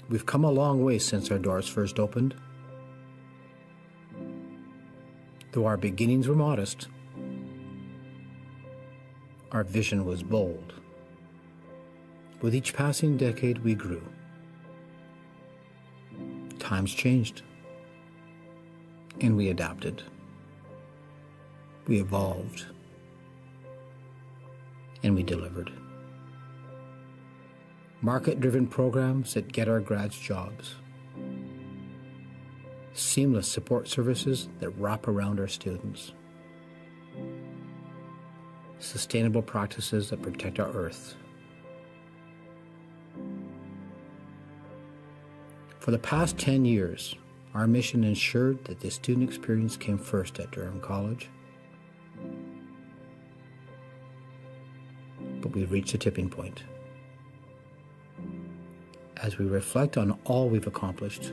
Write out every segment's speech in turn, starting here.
We've come a long way since our doors first opened. Though our beginnings were modest, our vision was bold. With each passing decade, we grew. Times changed, and we adapted. We evolved, and we delivered. Market-driven programs that get our grads jobs. Seamless support services that wrap around our students. Sustainable practices that protect our earth. For the past 10 years, our mission ensured that the student experience came first at Durham College. But we've reached a tipping point. As we reflect on all we've accomplished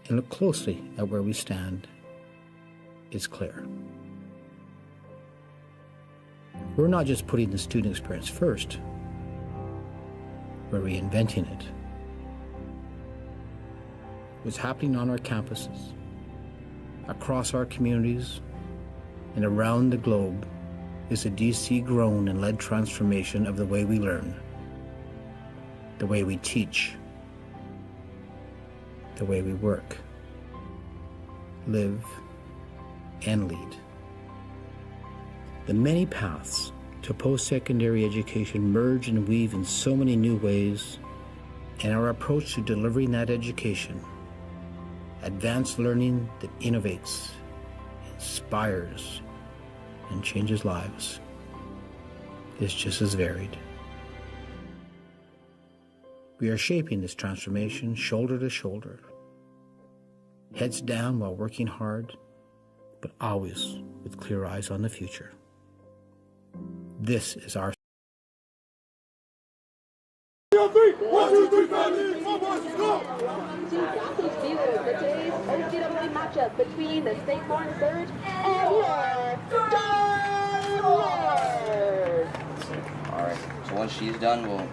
and look closely at where we stand, it's clear. We're not just putting the student experience first, we're reinventing it. What's happening on our campuses, across our communities, and around the globe is a DC-grown and led transformation of the way we learn, the way we teach, the way we work, live, and lead. The many paths to post-secondary education merge and weave in so many new ways, and our approach to delivering that education, advanced learning that innovates, inspires, and changes lives, is just as varied. We are shaping this transformation shoulder to shoulder, heads down while working hard, but always with clear eyes on the future. This is our Today's OCAA matchup between the St. Lawrence Surge and your Durham. Alright, so once she's done, we'll be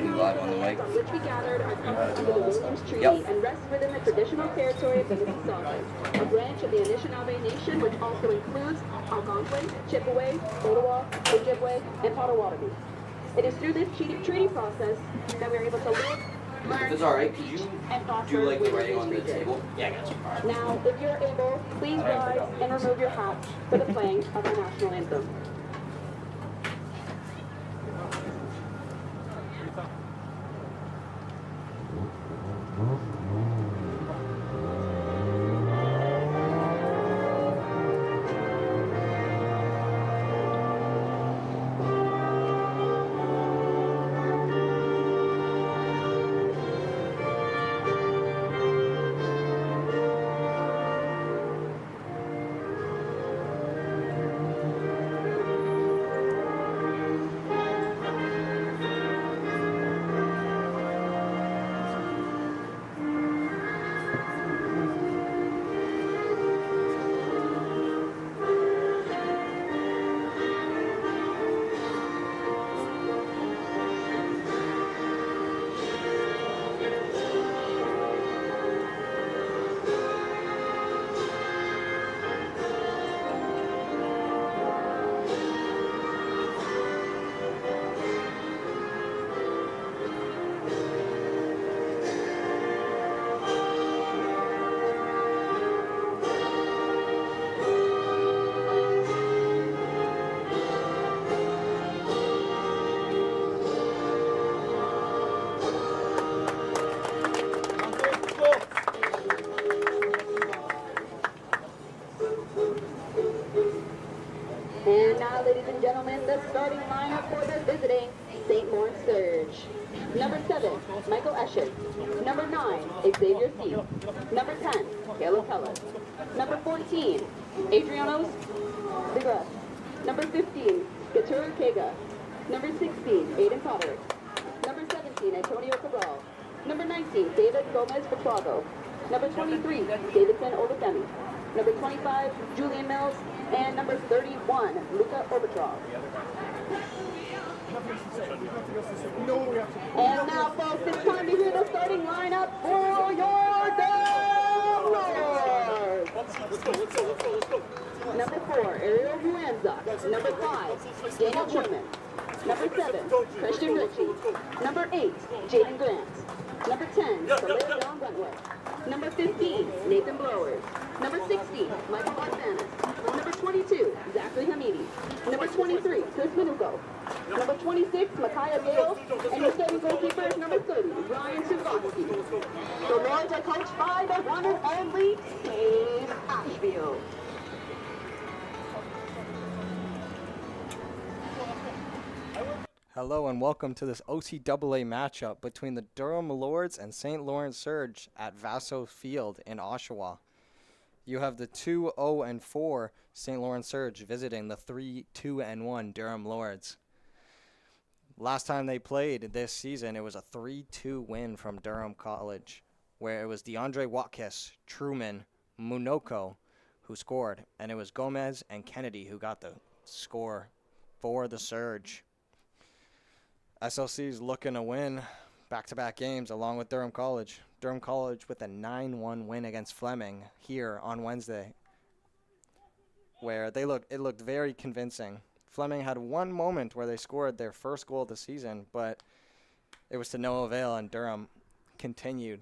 live on the mic. Which we gathered are covered under the Williams Treaty and rest within the traditional territory of the Mississaugas, a branch of the Anishinaabe Nation which also includes Algonquin, Chippewa, Ottawa, Ojibwe, and Potawatomi. It is through this treaty process that we are able to live, learn, If it's alright, could you and foster do like the within writing these on the regions. table? Yeah, I got you. Alright. Now, if you're able, please rise and remove your hat for the playing of our national anthem. gentlemen, the starting lineup for the visiting St. Lawrence Surge. Number 7, Michael Esches. Number 9, Xavier C. Number 10, Caleb Keller. Number 14, Adrianos Vigras. Number 15, Gatur Kega. Number 16, Aiden Poderick. Number 17, Antonio Cabral. Number 19, David Gomez Petrago. Number 23, Davidson Olufemi. Number 25, Julian Mills. And number 31, Luka Orbitrov. And now, folks, it's time to hear the starting lineup for your Lords. Number 4, Ariel Ruanza. Number 5, Daniel Truman. Number 7, Christian Ritchie. Number 8, Jaden Grant. Number 10, Khalil John Wentworth. Number 15, Nathan Blowers. Number 16, Michael Barthanis. Number 22, Zachary Hamidi. Number 23, Chris Minuko. Number 26, Micaiah Gale. And your starting goalkeeper is number 30, Ryan Sugoski. The Lords are coached by the one and only Dave Ashfield. Hello and welcome to this OCAA matchup between the Durham Lords and St. Lawrence Surge at Vaso Field in Oshawa. You have the 2-0-4 St. Lawrence Surge visiting the 3-2-1 Durham Lords. Last time they played this season, it was a 3-2 win from Durham College, where it was DeAndre Watkis, Truman, Munoko who scored, and it was Gomez and Kennedy who got the score for the Surge. SLC is looking to win back-to-back games along with Durham College. Durham College with a 9-1 win against Fleming here on Wednesday, where it looked very convincing. Fleming had one moment where they scored their first goal of the season, but it was to no avail, and Durham continued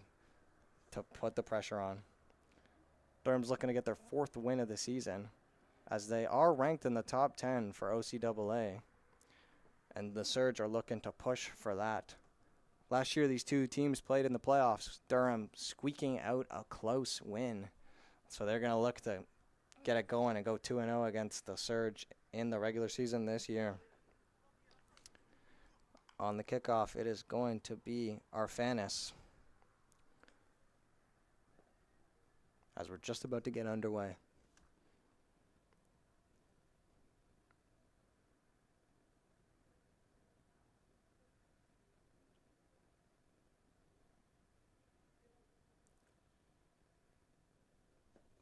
to put the pressure on. Durham's looking to get their 4th win of the season, as they are ranked in the top 10 for OCAA. And the Surge are looking to push for that. Last year, these two teams played in the playoffs. Durham squeaking out a close win. So they're going to look to get it going and go 2-0 against the Surge in the regular season this year. On the kickoff, it is going to be Arfanis, as we're just about to get underway.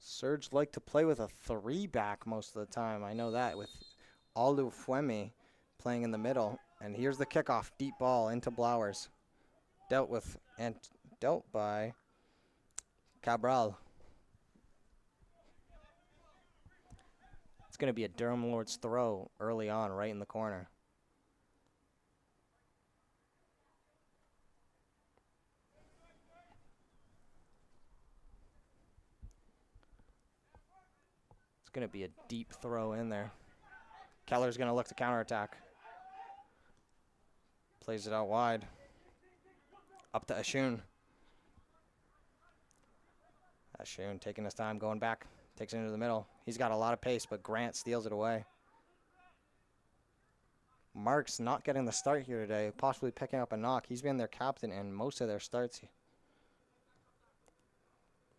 Surge like to play with a 3-back most of the time. I know that, with Olufuemi playing in the middle. And here's the kickoff, deep ball into Blowers. Dealt by Cabral. It's going to be a Durham Lords throw early on, right in the corner. Going to be a deep throw in there. Keller's going to look to counterattack. Plays it out wide. Up to Ashun. Ashun taking his time, going back. Takes it into the middle. He's got a lot of pace, but Grant steals it away. Mark's not getting the start here today, possibly picking up a knock. He's been their captain in most of their starts.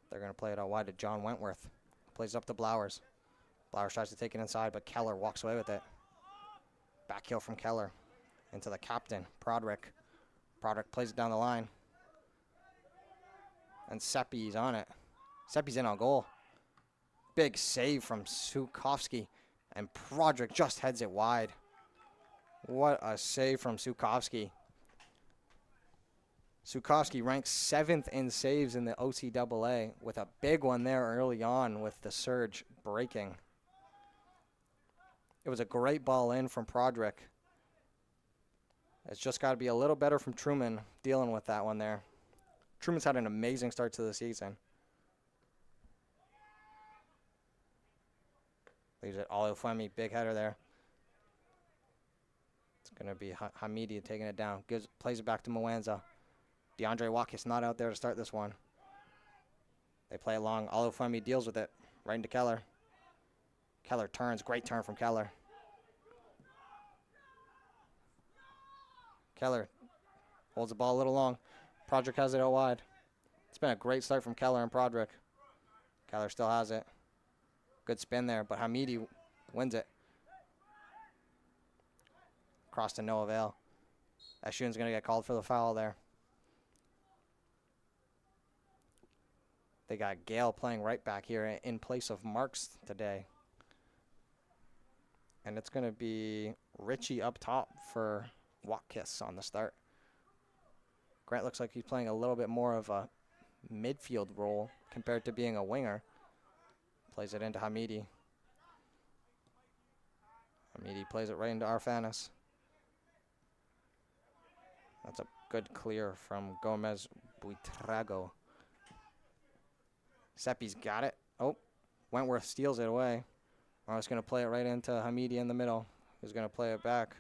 They're going to play it out wide to John Wentworth. Plays up to Blowers. Blowers tries to take it inside, but Keller walks away with it. Back heel from Keller into the captain, Prodrick. Prodrick plays it down the line. And Seppi's on it. Seppi's in on goal. Big save from Sukovsky. And Prodrick just heads it wide. What a save from Sukovsky. Sukovsky ranks 7th in saves in the OCAA, with a big one there early on with the Surge breaking. It was a great ball in from Prodrick. It's just got to be a little better from Truman dealing with that one there. Truman's had an amazing start to the season. Leaves it Olufuemi, big header there. It's going to be Hamidi taking it down. Plays it back to Mwanza. DeAndre Watkis not out there to start this one. They play along. Olufuemi deals with it. Right into Keller. Keller turns. Great turn from Keller. Keller holds the ball a little long. Prodrick has it out wide. It's been a great start from Keller and Prodrick. Keller still has it. Good spin there, but Hamidi wins it. Cross to no avail. Eshun's going to get called for the foul there. They got Gale playing right back here in place of Marks today. And it's going to be Richie up top for Watkis on the start. Grant looks like he's playing a little bit more of a midfield role compared to being a winger. Plays it into Hamidi. Hamidi plays it right into Arfanis. That's a good clear from Gomez Buitrago. Seppi's got it. Oh, Wentworth steals it away. I was going to play it right into Hamidi in the middle. Who's going to play it back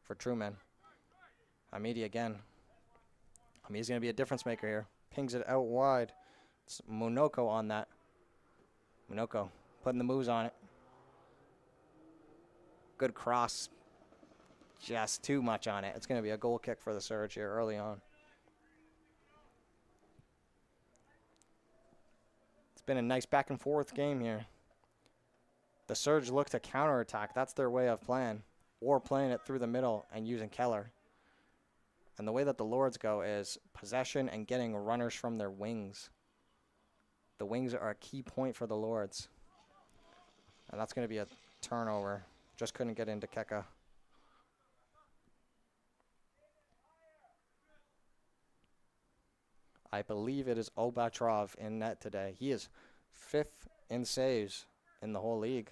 for Truman. Hamidi again. Hamidi's going to be a difference maker here. Pings it out wide. It's Monoko on that. Monoko putting the moves on it. Good cross. Just too much on it. It's going to be a goal kick for the Surge here early on. It's been a nice back and forth game here. The Surge look to counterattack. That's their way of playing. Or playing it through the middle and using Keller. And the way that the Lords go is possession and getting runners from their wings. The wings are a key point for the Lords. And that's going to be a turnover. Just couldn't get into Keka. I believe it is Obatrov in net today. He is 5th in saves in the whole league.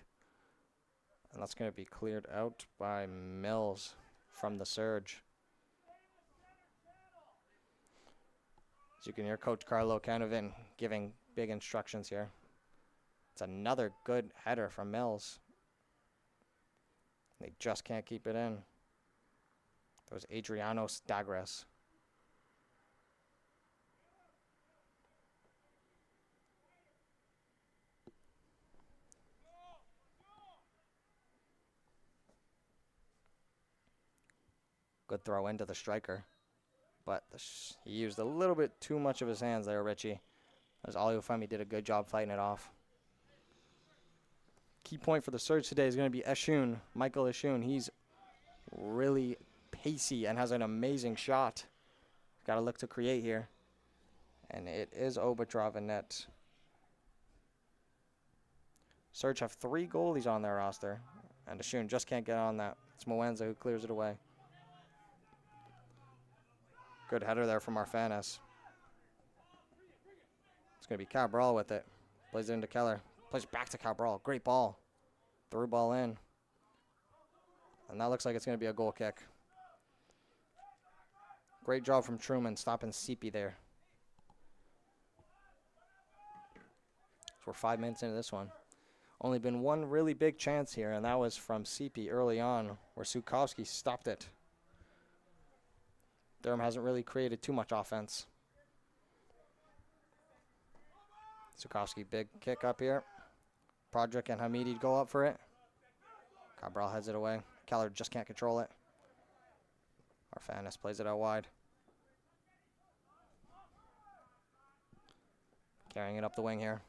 And that's going to be cleared out by Mills from the Surge. As you can hear Coach Carlo kind of giving big instructions here. It's another good header from Mills. They just can't keep it in. That was Adriano Stagres. Good throw into the striker. But he used a little bit too much of his hands there, Richie. As Aliofemi did a good job fighting it off. Key point for the Surge today is going to be Eshun, Michael Eshun. He's really pacey and has an amazing shot. Got to look to create here. And it is Obatrov in net. Surge have 3 goalies on their roster. And Eshun just can't get on that. It's Moenza who clears it away. Good header there from Arfanis. It's going to be Cabral with it. Plays it into Keller. Plays it back to Cabral. Great ball. Through ball in. And that looks like it's going to be a goal kick. Great job from Truman stopping Seepy there. So we're 5 minutes into this one. Only been one really big chance here, and that was from Seepy early on, where Sukovsky stopped it. Durham hasn't really created too much offense. Sukovsky, big kick up here. Prodrick and Hamidi go up for it. Cabral heads it away. Keller just can't control it. Arfanis plays it out wide. Carrying it up the wing here.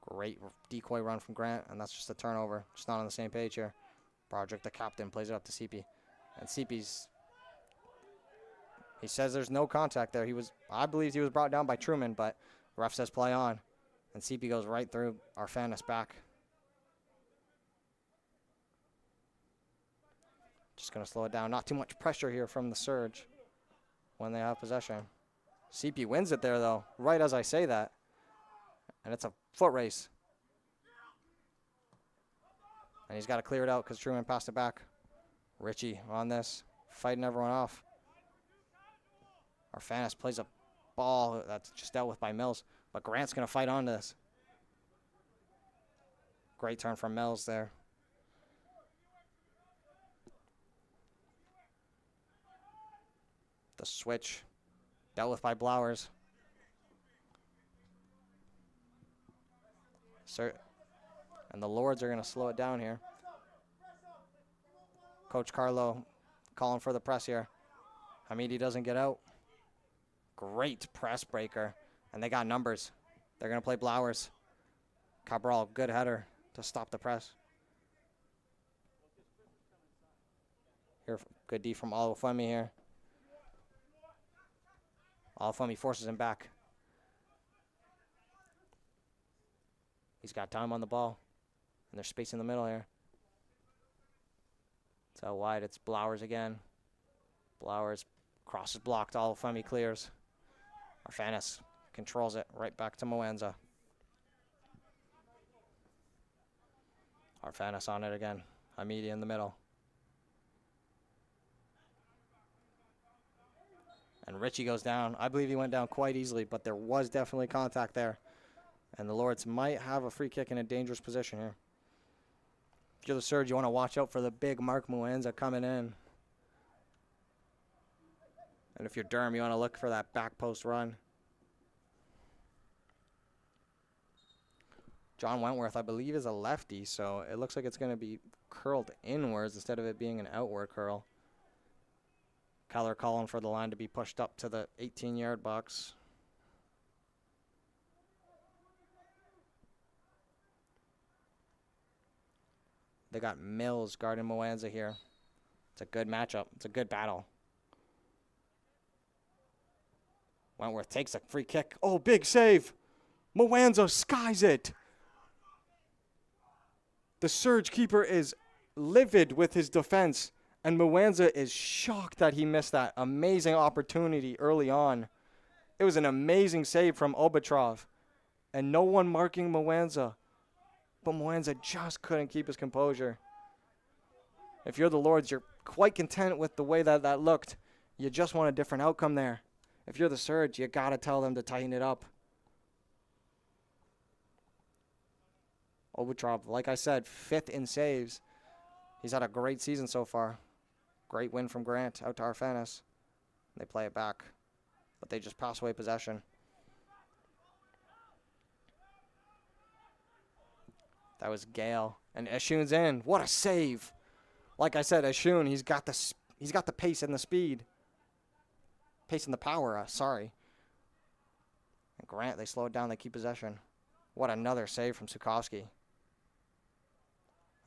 Great decoy run from Grant, and that's just a turnover. Just not on the same page here. Prodrick, the captain, plays it up to CP. And CP's... He says there's no contact there. I believe he was brought down by Truman, but the ref says play on. And CP goes right through Arfanis back. Just going to slow it down. Not too much pressure here from the Surge when they have possession. CP wins it there, though, right as I say that. And it's a foot race. And he's got to clear it out because Truman passed it back. Richie on this, fighting everyone off. Arfanis plays a ball that's just dealt with by Mills. But Grant's going to fight on this. Great turn from Mills there. The switch dealt with by Blowers. And the Lords are going to slow it down here. Coach Carlo calling for the press here. Hamidi doesn't get out. Great press breaker. And they got numbers. They're going to play Blowers. Cabral, good header to stop the press. Here, good D from Olufemi here. Olufemi forces him back. He's got time on the ball. And there's space in the middle here. It's out wide. It's Blowers again. Blowers crosses blocked. Olufemi clears. Arfanis controls it right back to Moenza. Arfanis on it again. Hamidi in the middle. And Richie goes down. I believe he went down quite easily, but there was definitely contact there. And the Lords might have a free kick in a dangerous position here. If you're the Surge, you want to watch out for the big Mark Moenza coming in. And if you're Durham, you want to look for that back post run. John Wentworth, I believe, is a lefty, so it looks like it's going to be curled inwards instead of it being an outward curl. Keller calling for the line to be pushed up to the 18-yard box. They got Mills guarding Moenza here. It's a good matchup. It's a good battle. Wentworth takes a free kick. Oh, big save. Moenza skies it. The Surge keeper is livid with his defense, and Moenza is shocked that he missed that amazing opportunity early on. It was an amazing save from Obatrov, and no one marking Moenza. But Moenza just couldn't keep his composure. If you're the Lords, you're quite content with the way that looked. You just want a different outcome there. If you're the Surge, you got to tell them to tighten it up. Obatrov, like I said, 5th in saves. He's had a great season so far. Great win from Grant out to Arfanis. They play it back, but they just pass away possession. That was Gale, and Eshun's in. What a save! Like I said, Eshun, he's got the pace and the speed. Pace and the power, sorry. And Grant, they slow it down, they keep possession. What another save from Sukowski.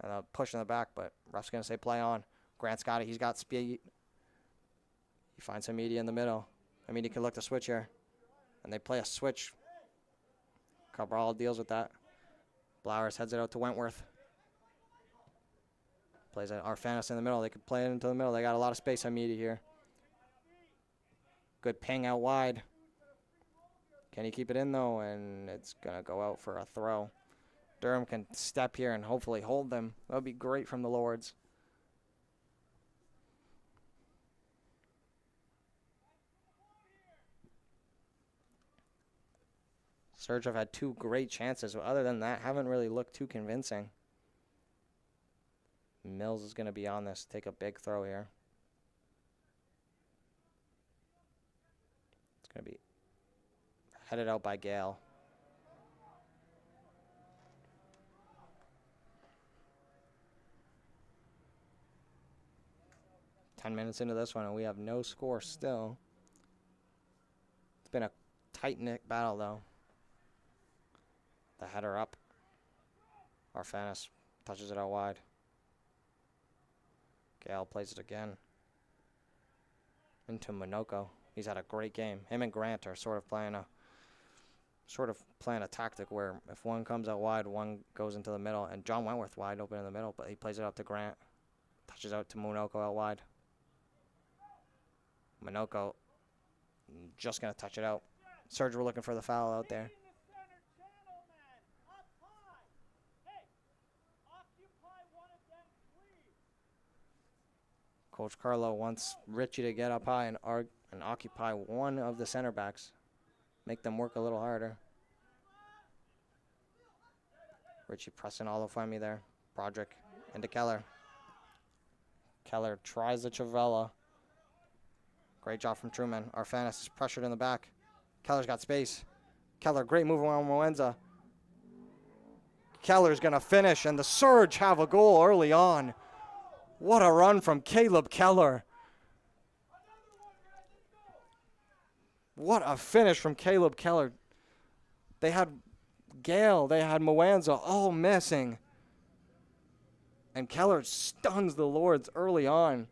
And a push in the back, but ref's going to say play on. Grant's got it. He's got speed. He finds Hamidi in the middle. Hamidi can look to switch here. And they play a switch. Cabral deals with that. Blowers heads it out to Wentworth. Plays it Arfanis in the middle. They could play it into the middle. They got a lot of space. Hamidi here. Good ping out wide. Can he keep it in, though? And it's going to go out for a throw. Durham can step here and hopefully hold them. That would be great from the Lords. Surge have had 2 great chances. But other than that, haven't really looked too convincing. Mills is going to be on this. Take a big throw here. It's going to be headed out by Gale. Minutes into this one, and we have no score still. It's been a tight-knit battle, though. The header up. Arfanis touches it out wide. Gale plays it again. Into Monoko. He's had a great game. Him and Grant are sort of playing a tactic where if one comes out wide, one goes into the middle, and John Wentworth wide open in the middle, but he plays it up to Grant. Touches out to Monoko out wide. Monoko just going to touch it out. Surge were looking for the foul out there. Coach Carlo wants Richie to get up high and occupy one of the center backs. Make them work a little harder. Richie pressing Olufemi there. Broderick into Keller. Keller tries the Chavella. Great job from Truman. Arfanis is pressured in the back. Keller's got space. Keller, great move around Moenza. Keller's going to finish, and the Surge have a goal early on. What a run from Caleb Keller. What a finish from Caleb Keller. They had Gale, they had Moanza all missing. And Keller stuns the Lords early on.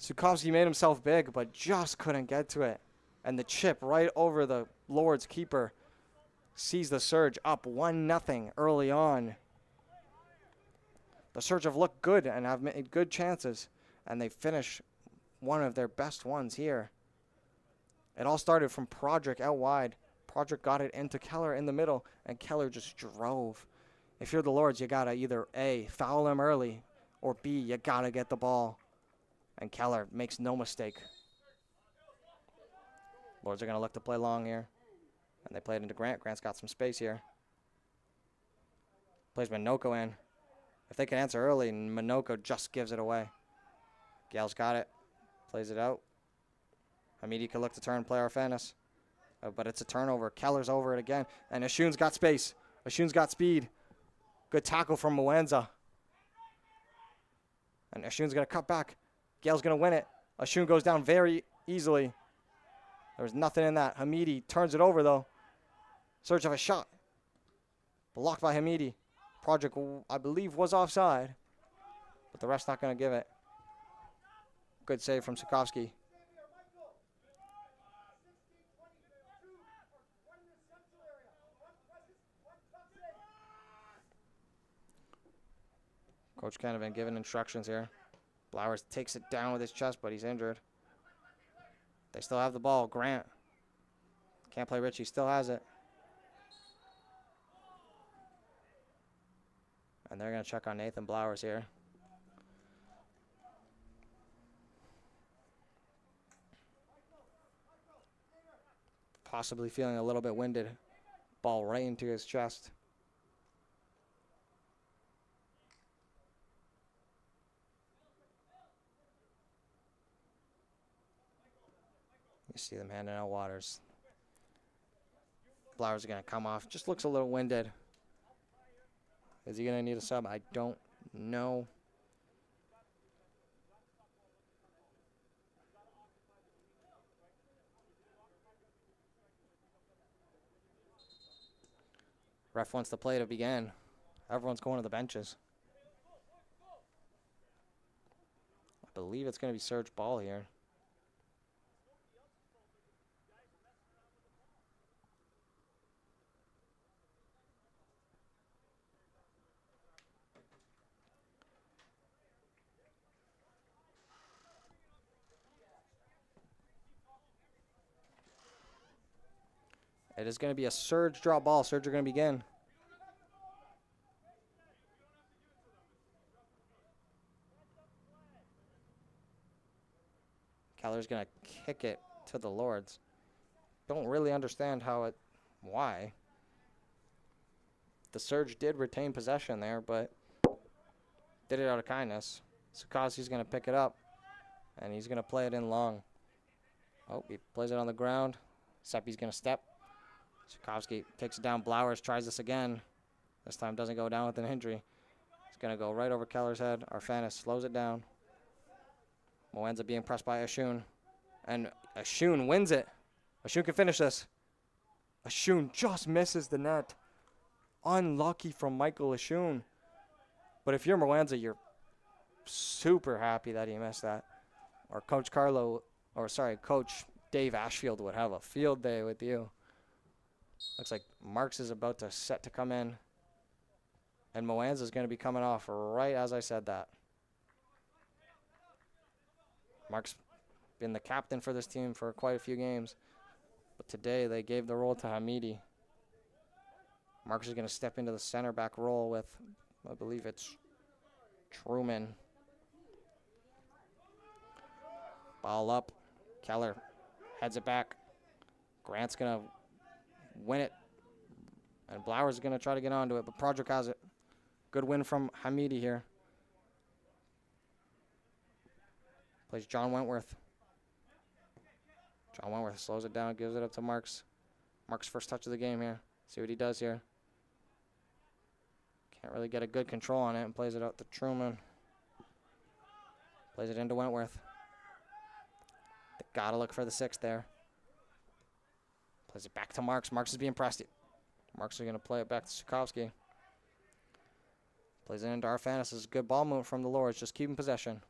Sukowski made himself big, but just couldn't get to it. And the chip right over the Lords keeper sees the Surge up 1-0 early on. The Surge have looked good and have made good chances, and they finish one of their best ones here. It all started from Prodrick out wide. Prodrick got it into Keller in the middle, and Keller just drove. If you're the Lords, you got to either A, foul him early, or B, you got to get the ball. And Keller makes no mistake. Lords are going to look to play long here. And they play it into Grant. Grant's got some space here. Plays Minoko in. If they can answer early, Minoko just gives it away. Gale's got it. Plays it out. Hamidi could look to turn, play our Fairness. But it's a turnover. Keller's over it again. And Ashun's got space. Ashun's got speed. Good tackle from Moanza. And Ashun's going to cut back. Gale's going to win it. Ashun goes down very easily. There's nothing in that. Hamidi turns it over, though. Search of a shot. Blocked by Hamidi. Project, I believe, was offside. But the ref's not going to give it. Good save from Sukowski. Coach kind of been given instructions here. Blowers takes it down with his chest, but he's injured. They still have the ball. Grant. Can't play Richie. Still has it. And they're going to check on Nathan Blowers here. Possibly feeling a little bit winded. Ball right into his chest. You see them handing out waters. Blowers are going to come off. Just looks a little winded. Is he going to need a sub? I don't know. Ref wants the play to begin. Everyone's going to the benches. I believe it's going to be Serge Ball here. It is going to be a Surge drop ball. Surge are going to begin. Keller's going to kick it to the Lords. Don't really understand why. The Surge did retain possession there, but did it out of kindness. Sukowski's going to pick it up, and he's going to play it in long. Oh, he plays it on the ground. Seppi's going to step. Sukowski takes it down. Blowers tries this again. This time doesn't go down with an injury. It's going to go right over Keller's head. Arfanis slows it down. Moenza being pressed by Ashun. And Ashun wins it. Ashun can finish this. Ashun just misses the net. Unlucky from Michael Ashun. But if you're Moenza, you're super happy that he missed that. Or Coach Dave Ashfield would have a field day with you. Looks like Marks is about to set to come in. And Moanza is going to be coming off right as I said that. Marks been the captain for this team for quite a few games. But today they gave the role to Hamidi. Marks is going to step into the center back role with, I believe it's Truman. Ball up. Keller heads it back. Grant's going to win it. And Blowers is going to try to get onto it, but Prodrick has it. Good win from Hamidi here. Plays John Wentworth. John Wentworth slows it down, gives it up to Marks. Marks' first touch of the game here. See what he does here. Can't really get a good control on it and plays it out to Truman. Plays it into Wentworth. They gotta look for the 6 there. Plays it back to Marks. Marks is being pressed. Marks are going to play it back to Sukowski. Plays it into Arfanis. This is a good ball movement from the Lords. Just keeping possession.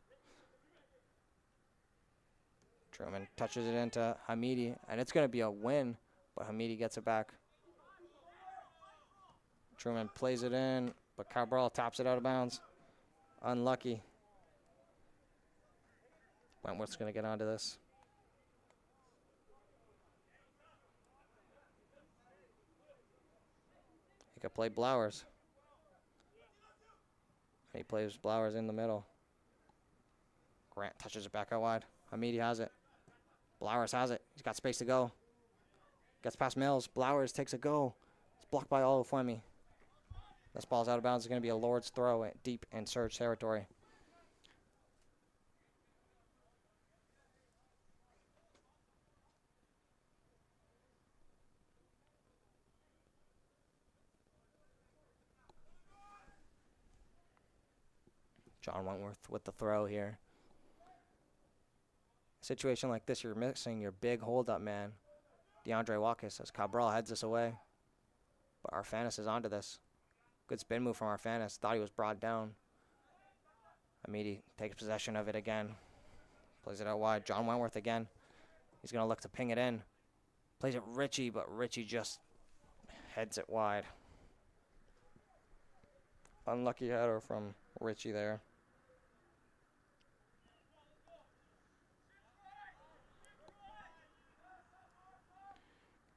Truman touches it into Hamidi, and it's going to be a win, but Hamidi gets it back. Truman plays it in, but Cabral taps it out of bounds. Unlucky. Wentworth's going to get onto this. He could play Blowers. He plays Blowers in the middle. Grant touches it back out wide. Hamidi has it. Blowers has it. He's got space to go. Gets past Mills. Blowers takes a go. It's blocked by Olufemi. This ball's out of bounds. It's going to be a Lord's throw deep in Surge territory. John Wentworth with the throw here. Situation like this, you're missing your big hold-up man, DeAndre Watkins, as Cabral heads this away. But Arfanis is onto this. Good spin move from Arfanis. Thought he was brought down. Hamidi takes possession of it again. Plays it out wide. John Wentworth again. He's going to look to ping it in. Plays it Richie, but Richie just heads it wide. Unlucky header from Richie there.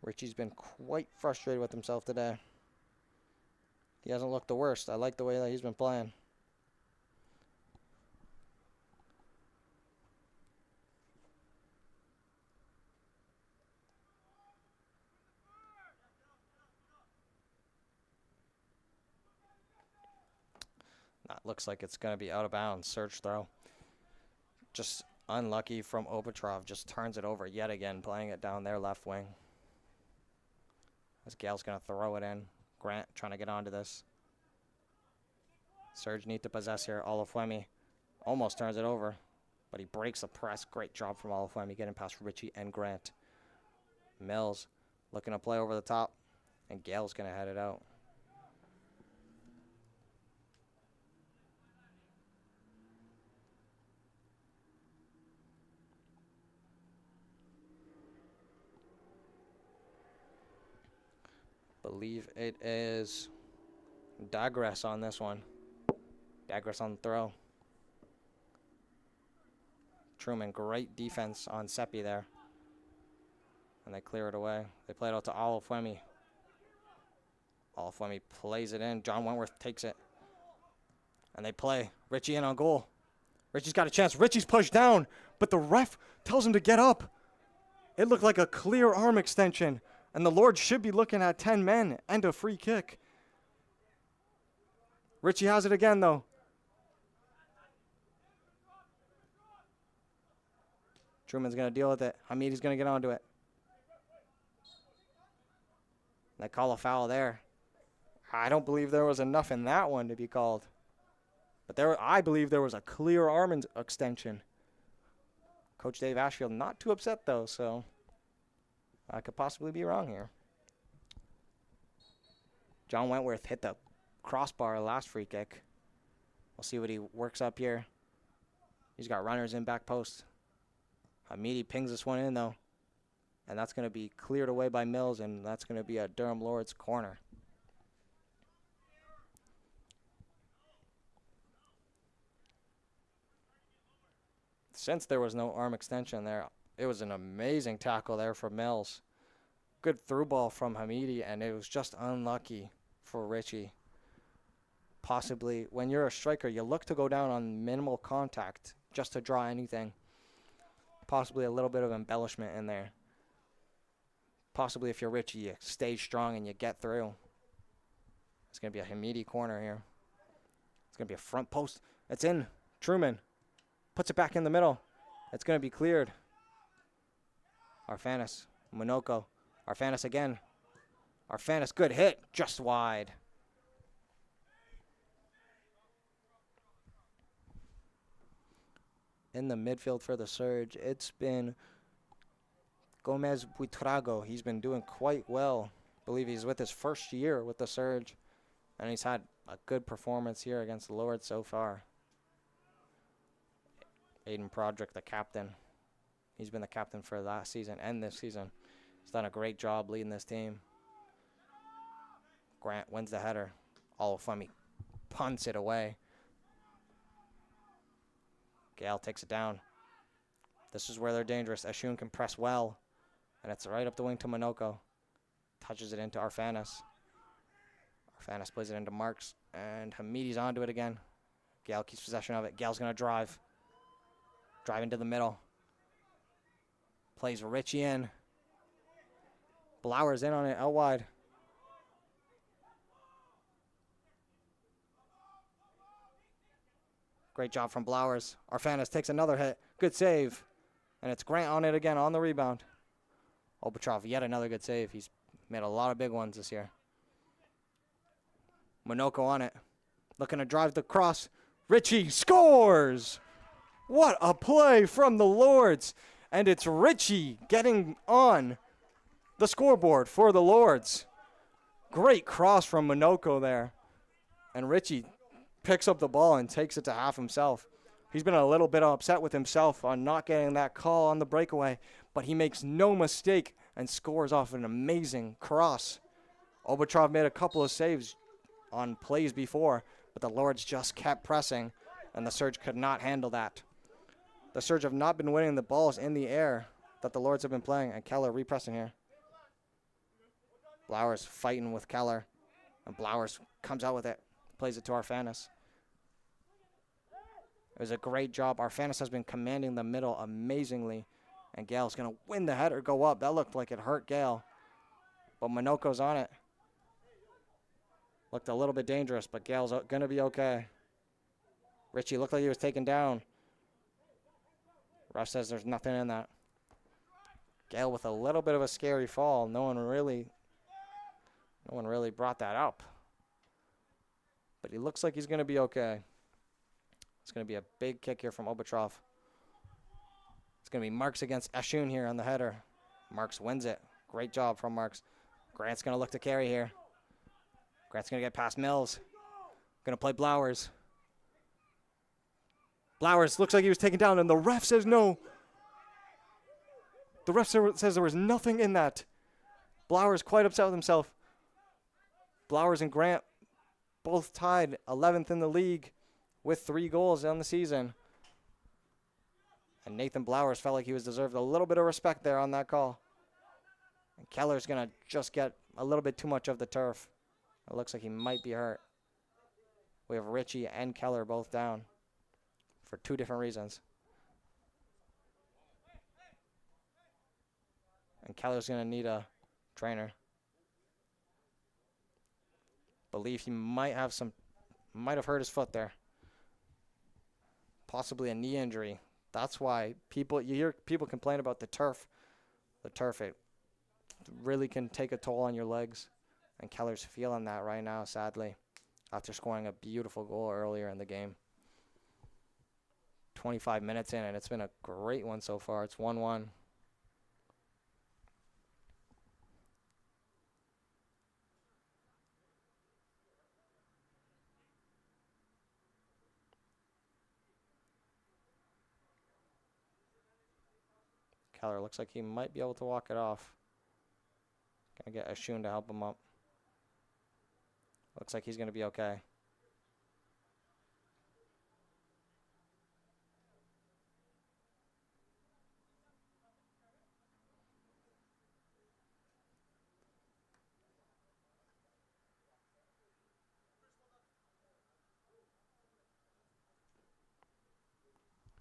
Richie's been quite frustrated with himself today. He hasn't looked the worst. I like the way that he's been playing. That looks like it's going to be out of bounds. Surge throw. Just unlucky from Opetrov. Just turns it over yet again, playing it down their left wing. As Gale's going to throw it in. Grant trying to get onto this. Surge need to possess here. Olufemi almost turns it over, but he breaks the press. Great job from Olufemi getting past Richie and Grant. Mills looking to play over the top, and Gale's going to head it out. Believe it is Digress on this one. Digress on the throw. Truman, great defense on Seppi there. And they clear it away. They play it out to Olufemi. Olufemi plays it in. John Wentworth takes it. And they play Richie in on goal. Richie's got a chance. Richie's pushed down, but the ref tells him to get up. It looked like a clear arm extension. And the Lord should be looking at 10 men and a free kick. Richie has it again, though. Truman's going to deal with it. Hamidi's going to get onto it. They call a foul there. I don't believe there was enough in that one to be called. But I believe there was a clear arm extension. Coach Dave Ashfield not too upset, though, so I could possibly be wrong here. John Wentworth hit the crossbar last free kick. We'll see what he works up here. He's got runners in back post. Hamidi pings this one in, though. And that's going to be cleared away by Mills, and that's going to be a Durham Lords corner. Since there was no arm extension there, it was an amazing tackle there for Mills. Good through ball from Hamidi, and it was just unlucky for Richie. Possibly, when you're a striker, you look to go down on minimal contact just to draw anything. Possibly a little bit of embellishment in there. Possibly if you're Richie, you stay strong and you get through. It's going to be a Hamidi corner here. It's going to be a front post. It's in. Truman puts it back in the middle. It's going to be cleared. Arfanis. Monoko. Arfanis again. Arfanis, good hit. Just wide. In the midfield for the Surge, it's been Gomez Buitrago. He's been doing quite well. I believe he's with his first year with the Surge, and he's had a good performance here against the Lords so far. Aiden Broderick, the captain. He's been the captain for last season and this season. He's done a great job leading this team. Grant wins the header. Olufemi punts it away. Gale takes it down. This is where they're dangerous. Ashun can press well, and it's right up the wing to Monoko. Touches it into Arfanis. Arfanis plays it into Marks, and Hamidi's onto it again. Gale keeps possession of it. Gale's going to drive. Drive into the middle. Plays Richie in. Blowers in on it, out wide. Great job from Blowers. Arfanis takes another hit. Good save. And it's Grant on it again on the rebound. Obutrov, yet another good save. He's made a lot of big ones this year. Monoko on it. Looking to drive the cross. Richie scores! What a play from the Lords. And it's Richie getting on the scoreboard for the Lords. Great cross from Monoko there. And Richie picks up the ball and takes it to half himself. He's been a little bit upset with himself on not getting that call on the breakaway, but he makes no mistake and scores off an amazing cross. Obutrov made a couple of saves on plays before, but the Lords just kept pressing, and the Surge could not handle that. The Surge have not been winning the balls in the air that the Lords have been playing, and Keller repressing here. Blowers fighting with Keller, and Blowers comes out with it, plays it to Arfanis. It was a great job. Arfanis has been commanding the middle amazingly, and Gale's going to win the header, go up. That looked like it hurt Gale, but Monoko's on it. Looked a little bit dangerous, but Gale's going to be okay. Richie looked like he was taken down. Ref says there's nothing in that. Gale with a little bit of a scary fall. No one really brought that up. But he looks like he's going to be okay. It's going to be a big kick here from Obutrov. It's going to be Marks against Ashun here on the header. Marks wins it. Great job from Marks. Grant's going to look to carry here. Grant's going to get past Mills. Going to play Blowers. Blowers looks like he was taken down, and the ref says no. The ref says there was nothing in that. Blowers quite upset with himself. Blowers and Grant both tied 11th in the league with 3 goals on the season. And Nathan Blowers felt like he was deserved a little bit of respect there on that call. And Keller's going to just get a little bit too much of the turf. It looks like he might be hurt. We have Richie and Keller both down for 2 different reasons. And Keller's going to need a trainer. Believe he might have hurt his foot there. Possibly a knee injury. That's why you hear people complain about the turf. The turf, it really can take a toll on your legs. And Keller's feeling that right now, sadly, after scoring a beautiful goal earlier in the game. 25 minutes in, and it's been a great one so far. It's 1-1. Keller looks like he might be able to walk it off. Gonna get Ashun to help him up. Looks like he's gonna be okay.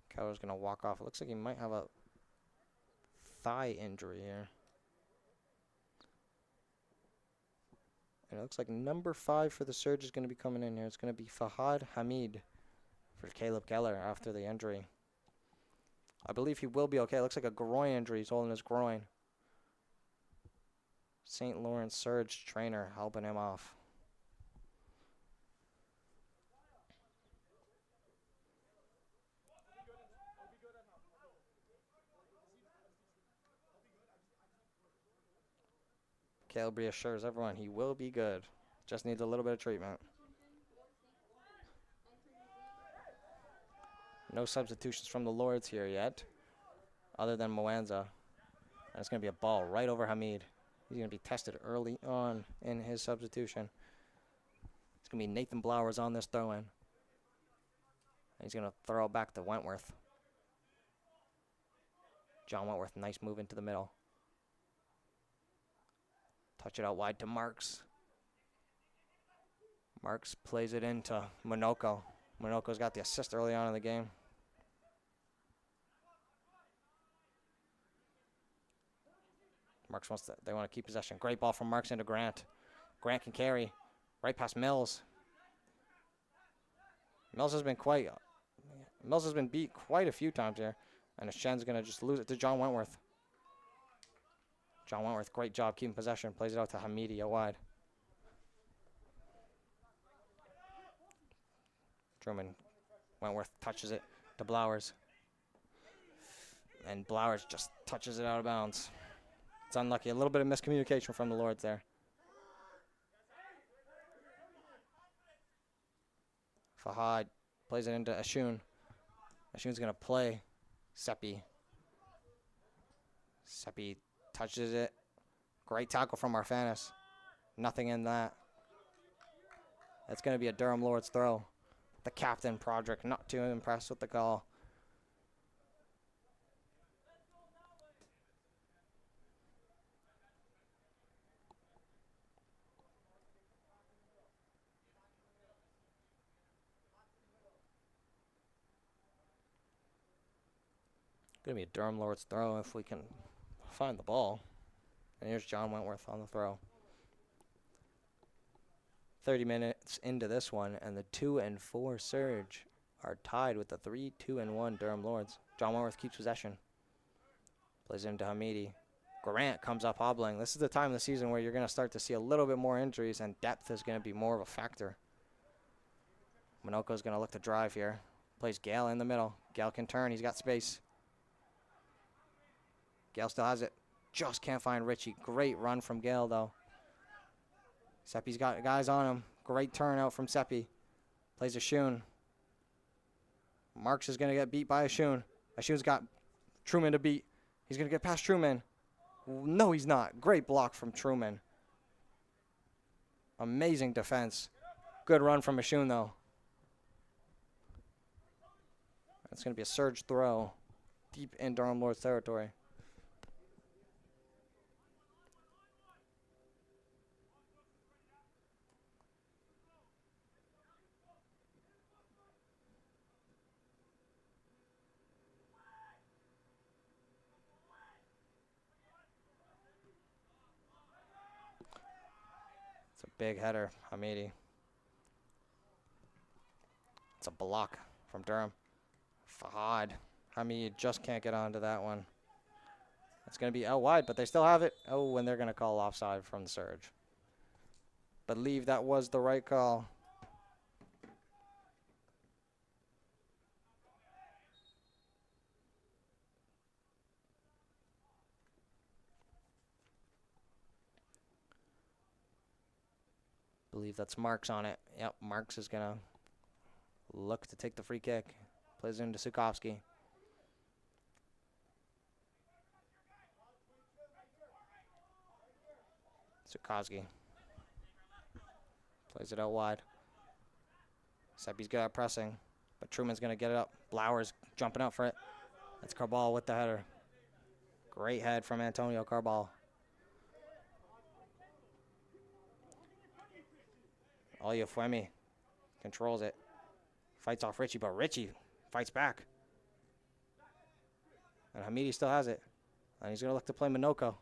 Keller's gonna walk off. It looks like he might have a thigh injury here. And it looks like number 5 for the Surge is going to be coming in here. It's going to be Fahad Hamid for Caleb Keller after the injury. I believe he will be okay. It looks like a groin injury. He's holding his groin. St. Lawrence Surge trainer helping him off. Caleb reassures everyone he will be good. Just needs a little bit of treatment. No substitutions from the Lords here yet, other than Moanza. And it's going to be a ball right over Hamid. He's going to be tested early on in his substitution. It's going to be Nathan Blowers on this throw-in. He's going to throw it back to Wentworth. John Wentworth, nice move into the middle. Touch it out wide to Marks. Marks plays it into Monoko. Monoko's got the assist early on in the game. Marks they want to keep possession. Great ball from Marks into Grant. Grant can carry. Right past Mills. Mills has been beat quite a few times here. And Shen's going to just lose it to John Wentworth. John Wentworth, great job keeping possession. Plays it out to Hamidi out wide. Truman. Wentworth touches it to Blowers. And Blowers just touches it out of bounds. It's unlucky. A little bit of miscommunication from the Lords there. Fahad plays it into Ashun. Ashun's going to play Seppi. Seppi touches it. Great tackle from Arfanis. Nothing in that. That's going to be a Durham Lords throw. The captain, Prodrick, not too impressed with the call. Going to be a Durham Lords throw if we can find the ball. And here's John Wentworth on the throw. 30 minutes into this one, and the 2 and 4 Surge are tied with the 3, 2 and 1 Durham Lords. John Wentworth keeps possession. Plays it into Hamidi. Grant comes up hobbling. This is the time of the season where you're going to start to see a little bit more injuries, and depth is going to be more of a factor. Monoko's going to look to drive here. Plays Gale in the middle. Gale can turn. He's got space. Gale still has it. Just can't find Richie. Great run from Gale, though. Seppi's got guys on him. Great turn out from Seppi. Plays Ashun. Marks is going to get beat by Ashun. Ashun's got Truman to beat. He's going to get past Truman. No, he's not. Great block from Truman. Amazing defense. Good run from Ashun, though. It's going to be a surge throw deep in Durham Lords territory. Big header, Hamidi. It's a block from Durham. Fahad. Hamid just can't get onto that one. It's going to be out wide, but they still have it. Oh, and they're going to call offside from the Surge. Believe that was the right call. Believe that's Marks on it. Yep, Marks is going to look to take the free kick. Plays into Sukovsky. Sukovsky. Plays it out wide. Seppi's good at pressing, but Truman's going to get it up. Blowers jumping out for it. That's Carball with the header. Great head from Antonio Carball. Oliafuemi controls it. Fights off Richie, but Richie fights back. And Hamidi still has it. And he's going to look to play Monoko.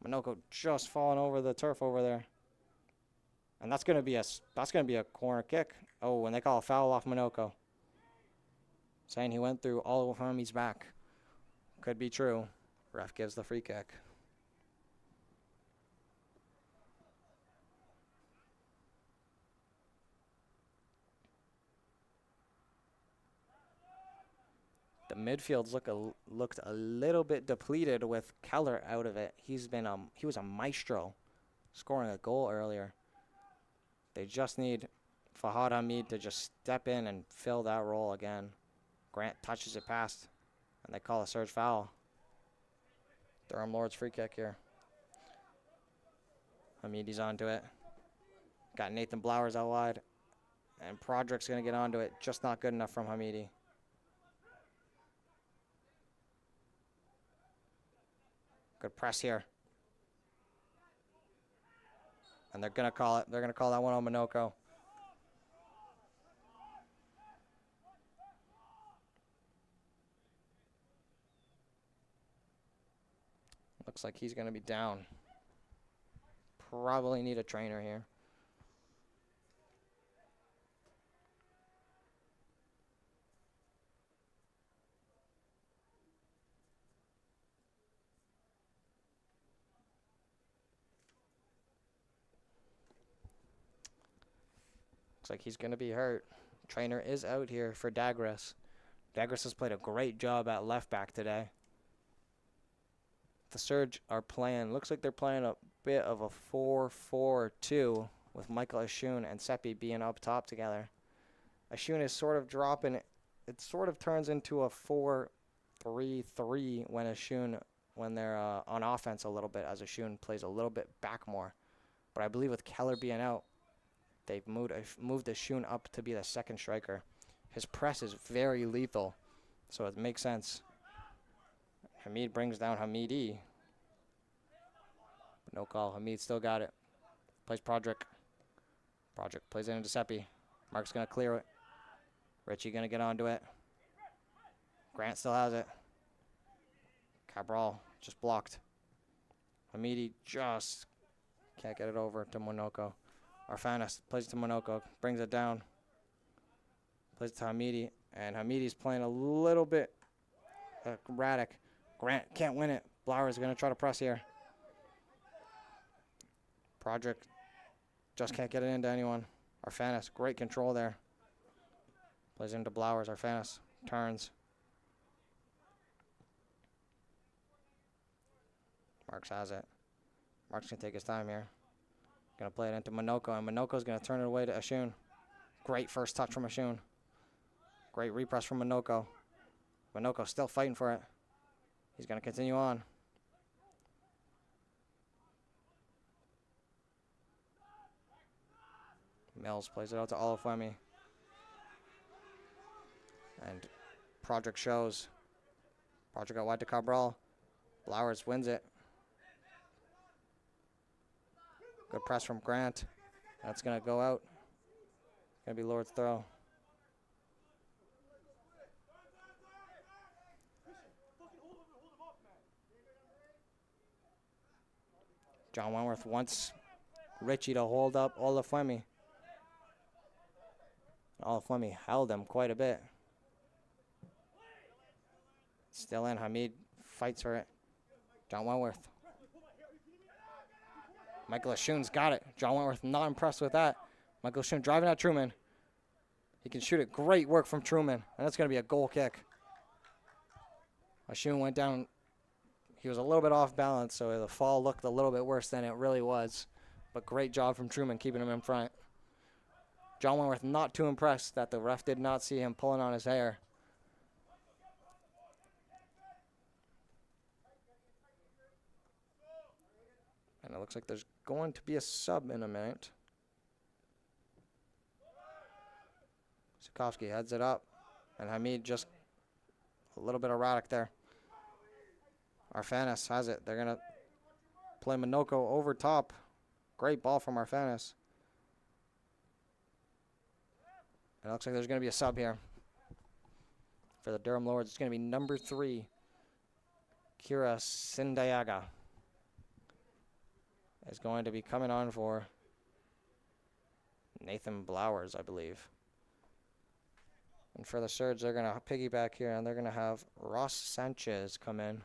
Monoko just falling over the turf over there. And that's going to be a corner kick. Oh, and they call a foul off Monoko. Saying he went through all of Hami's back. Could be true. Ref gives the free kick. The midfields looked a little bit depleted with Keller out of it. He was a maestro scoring a goal earlier. They just need Fahad Hamid to just step in and fill that role again. Grant touches it past, and they call a surge foul. Durham Lord's free kick here. Hamidi's onto it. Got Nathan Blowers out wide. And Prodrick's going to get onto it. Just not good enough from Hamidi. Good press here. And they're going to call it. They're going to call that one on Minoko. Looks like he's going to be down. Probably need a trainer here. Looks like he's going to be hurt. Trainer is out here for Dagras. Dagras has played a great job at left back today. The Surge are playing, looks like they're playing a bit of a 4-4-2 with Michael Ashun and Seppi being up top together. Ashun is sort of dropping, it sort of turns into a 4-3-3 when they're on offense a little bit, as Ashun plays a little bit back more. But I believe with Keller being out, they've moved Ashun up to be the second striker. His press is very lethal, so it makes sense. Hamid brings down Hamidi. But no call. Hamid still got it. Plays Prodrick. Prodrick plays it into Seppi. Mark's going to clear it. Richie going to get onto it. Grant still has it. Cabral just blocked. Hamidi just can't get it over to Monoko. Arfanis plays it to Monoko. Brings it down. Plays it to Hamidi. And Hamidi's playing a little bit erratic. Grant can't win it. Blowers is going to try to press here. Prodrick just can't get it into anyone. Arfanis, great control there. Plays into Blowers. Arfanis turns. Marks has it. Marks going to take his time here. Going to play it into Monoko, and Monoko's going to turn it away to Ashun. Great first touch from Ashun. Great repress from Monoko. Monoko still fighting for it. He's going to continue on. Mills plays it out to Olafemi. And Prodrick shows. Prodrick got wide to Cabral. Blowers wins it. Good press from Grant. That's going to go out. Going to be Lord's throw. John Wentworth wants Richie to hold up Olafemi. Olafemi held him quite a bit. Still in. Hamid fights for it. John Wentworth. Michael Ashun's got it. John Wentworth not impressed with that. Michael Ashun driving at Truman. He can shoot it. Great work from Truman. And that's going to be a goal kick. Ashun went down. He was a little bit off balance, so the fall looked a little bit worse than it really was. But great job from Truman keeping him in front. John Wentworth not too impressed that the ref did not see him pulling on his hair. And it looks like there's going to be a sub in a minute. Sikorsky heads it up. And Hamid just a little bit erratic there. Arfanis has it. They're going to play Monoko over top. Great ball from Arfanis. And it looks like there's going to be a sub here. For the Durham Lords, it's going to be number 3, Kira Sindayaga. Is going to be coming on for Nathan Blowers, I believe. And for the Surge, they're going to piggyback here, and they're going to have Ross Sanchez come in.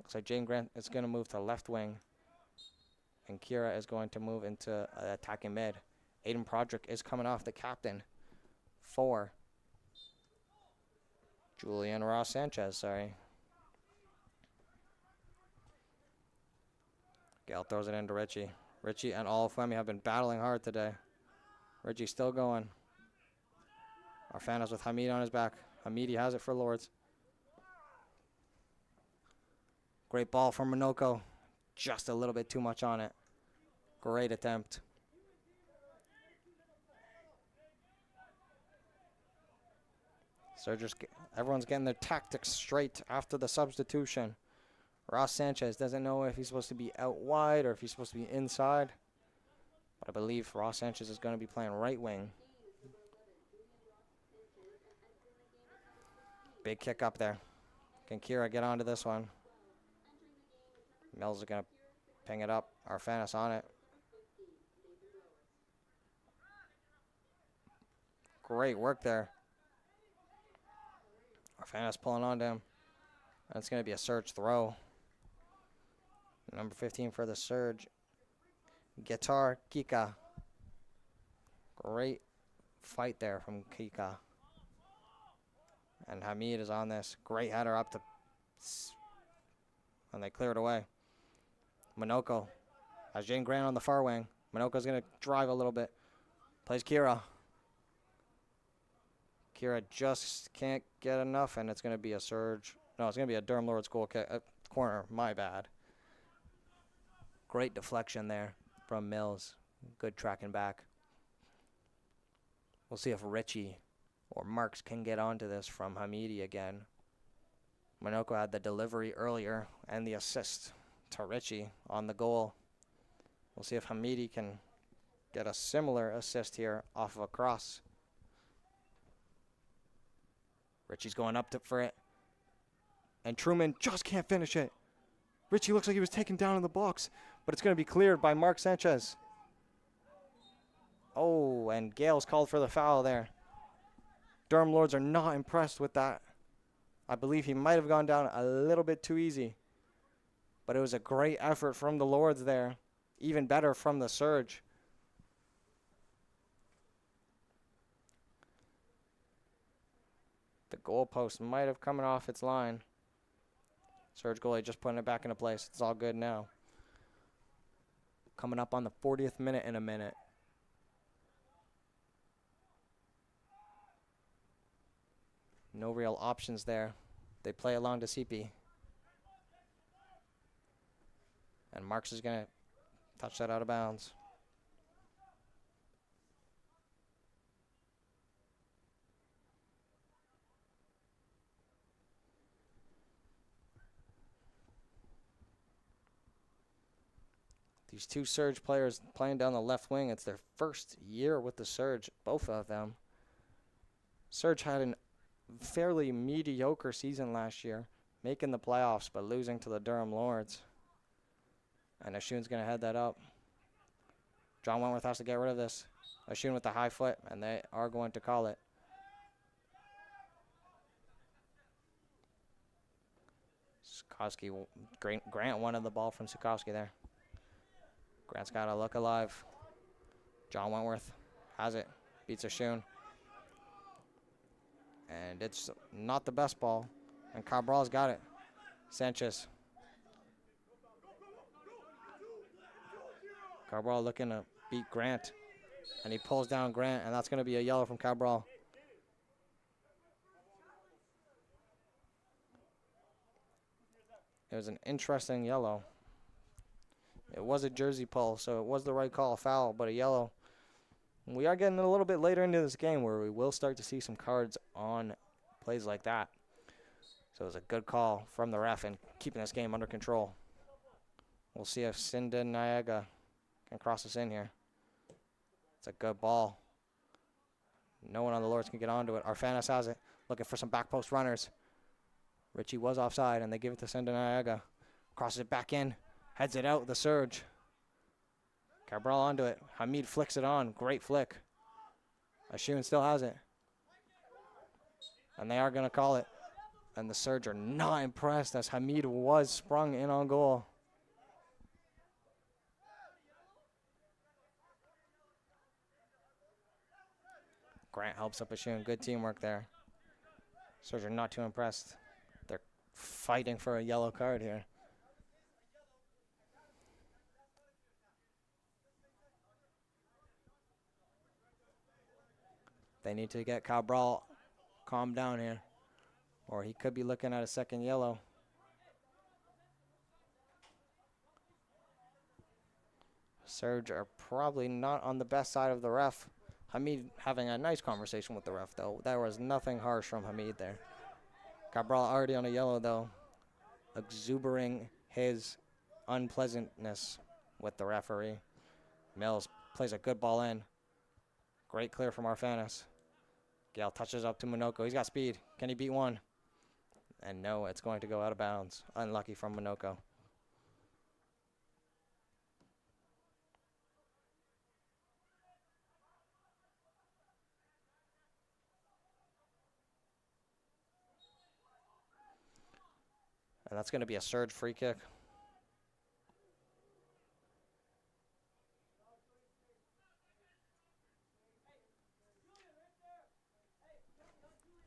Looks like Jane Grant is going to move to left wing, and Kira is going to move into attacking mid. Aiden Prodrick is coming off, the captain for Julian Ross Sanchez, sorry. Gale throws it into Richie. Richie and Olafemi have been battling hard today. Richie still going. Arfanas with Hamid on his back. Hamid, he has it for Lords. Great ball from Minoko. Just a little bit too much on it. Great attempt. Everyone's getting their tactics straight after the substitution. Ross Sanchez doesn't know if he's supposed to be out wide or if he's supposed to be inside. But I believe Ross Sanchez is going to be playing right wing. Big kick up there. Can Kira get onto this one? Mills is going to ping it up. Arfanas on it. Great work there. Arfanas pulling on to him. That's going to be a Surge throw. Number 15 for the Surge. Guitar Kika. Great fight there from Kika. And Hamid is on this. Great header up to... And they clear it away. Minoko has Jane Grant on the far wing. Minoko's going to drive a little bit. Plays Kira. Kira just can't get enough, and it's going to be a Surge. No, it's going to be a Durham Lords goal kick. Corner, my bad. Great deflection there from Mills. Good tracking back. We'll see if Richie or Marks can get onto this from Hamidi again. Minoko had the delivery earlier and the assist to Richie on the goal. We'll see if Hamidi can get a similar assist here off of a cross. Richie's going up for it. And Truman just can't finish it. Richie looks like he was taken down in the box, but it's going to be cleared by Mark Sanchez. Oh, and Gale's called for the foul there. Durham Lords are not impressed with that. I believe he might have gone down a little bit too easy. But it was a great effort from the Lords there. Even better from the Surge. The goalpost might have come off its line. Surge goalie just putting it back into place. It's all good now. Coming up on the 40th minute in a minute. No real options there. They play along to CP. And Marks is going to touch that out of bounds. These two Surge players playing down the left wing. It's their first year with the Surge, both of them. Surge had a fairly mediocre season last year, making the playoffs but losing to the Durham Lords. And Ashun's going to head that up. John Wentworth has to get rid of this. Ashun with the high foot, and they are going to call it. Sikorsky, Grant wanted the ball from Sikorsky there. Grant's got to look alive. John Wentworth has it. Beats Ashun. And it's not the best ball. And Cabral's got it. Sanchez. Cabral looking to beat Grant. And he pulls down Grant, and that's going to be a yellow from Cabral. It was an interesting yellow. It was a jersey pull, so it was the right call, foul, but a yellow. We are getting a little bit later into this game where we will start to see some cards on plays like that. So it was a good call from the ref and keeping this game under control. We'll see if Sinda Niaga can cross us in here. It's a good ball. No one on the Lords can get onto it. Arfanas has it, looking for some back post runners. Richie was offside, and they give it to Sinda Niaga. Crosses it back in. Heads it out, the Surge. Cabral onto it. Hamid flicks it on. Great flick. Ashun still has it. And they are going to call it. And the Surge are not impressed as Hamid was sprung in on goal. Grant helps up Ashun. Good teamwork there. Surge are not too impressed. They're fighting for a yellow card here. They need to get Cabral calmed down here, or he could be looking at a second yellow. Surge are probably not on the best side of the ref. Hamid having a nice conversation with the ref, though. There was nothing harsh from Hamid there. Cabral already on a yellow, though, exuberating his unpleasantness with the referee. Mills plays a good ball in. Great clear from Arfanis. Gale touches up to Minoko. He's got speed. Can he beat one? And no, it's going to go out of bounds. Unlucky from Minoko. And that's going to be a Surge free kick.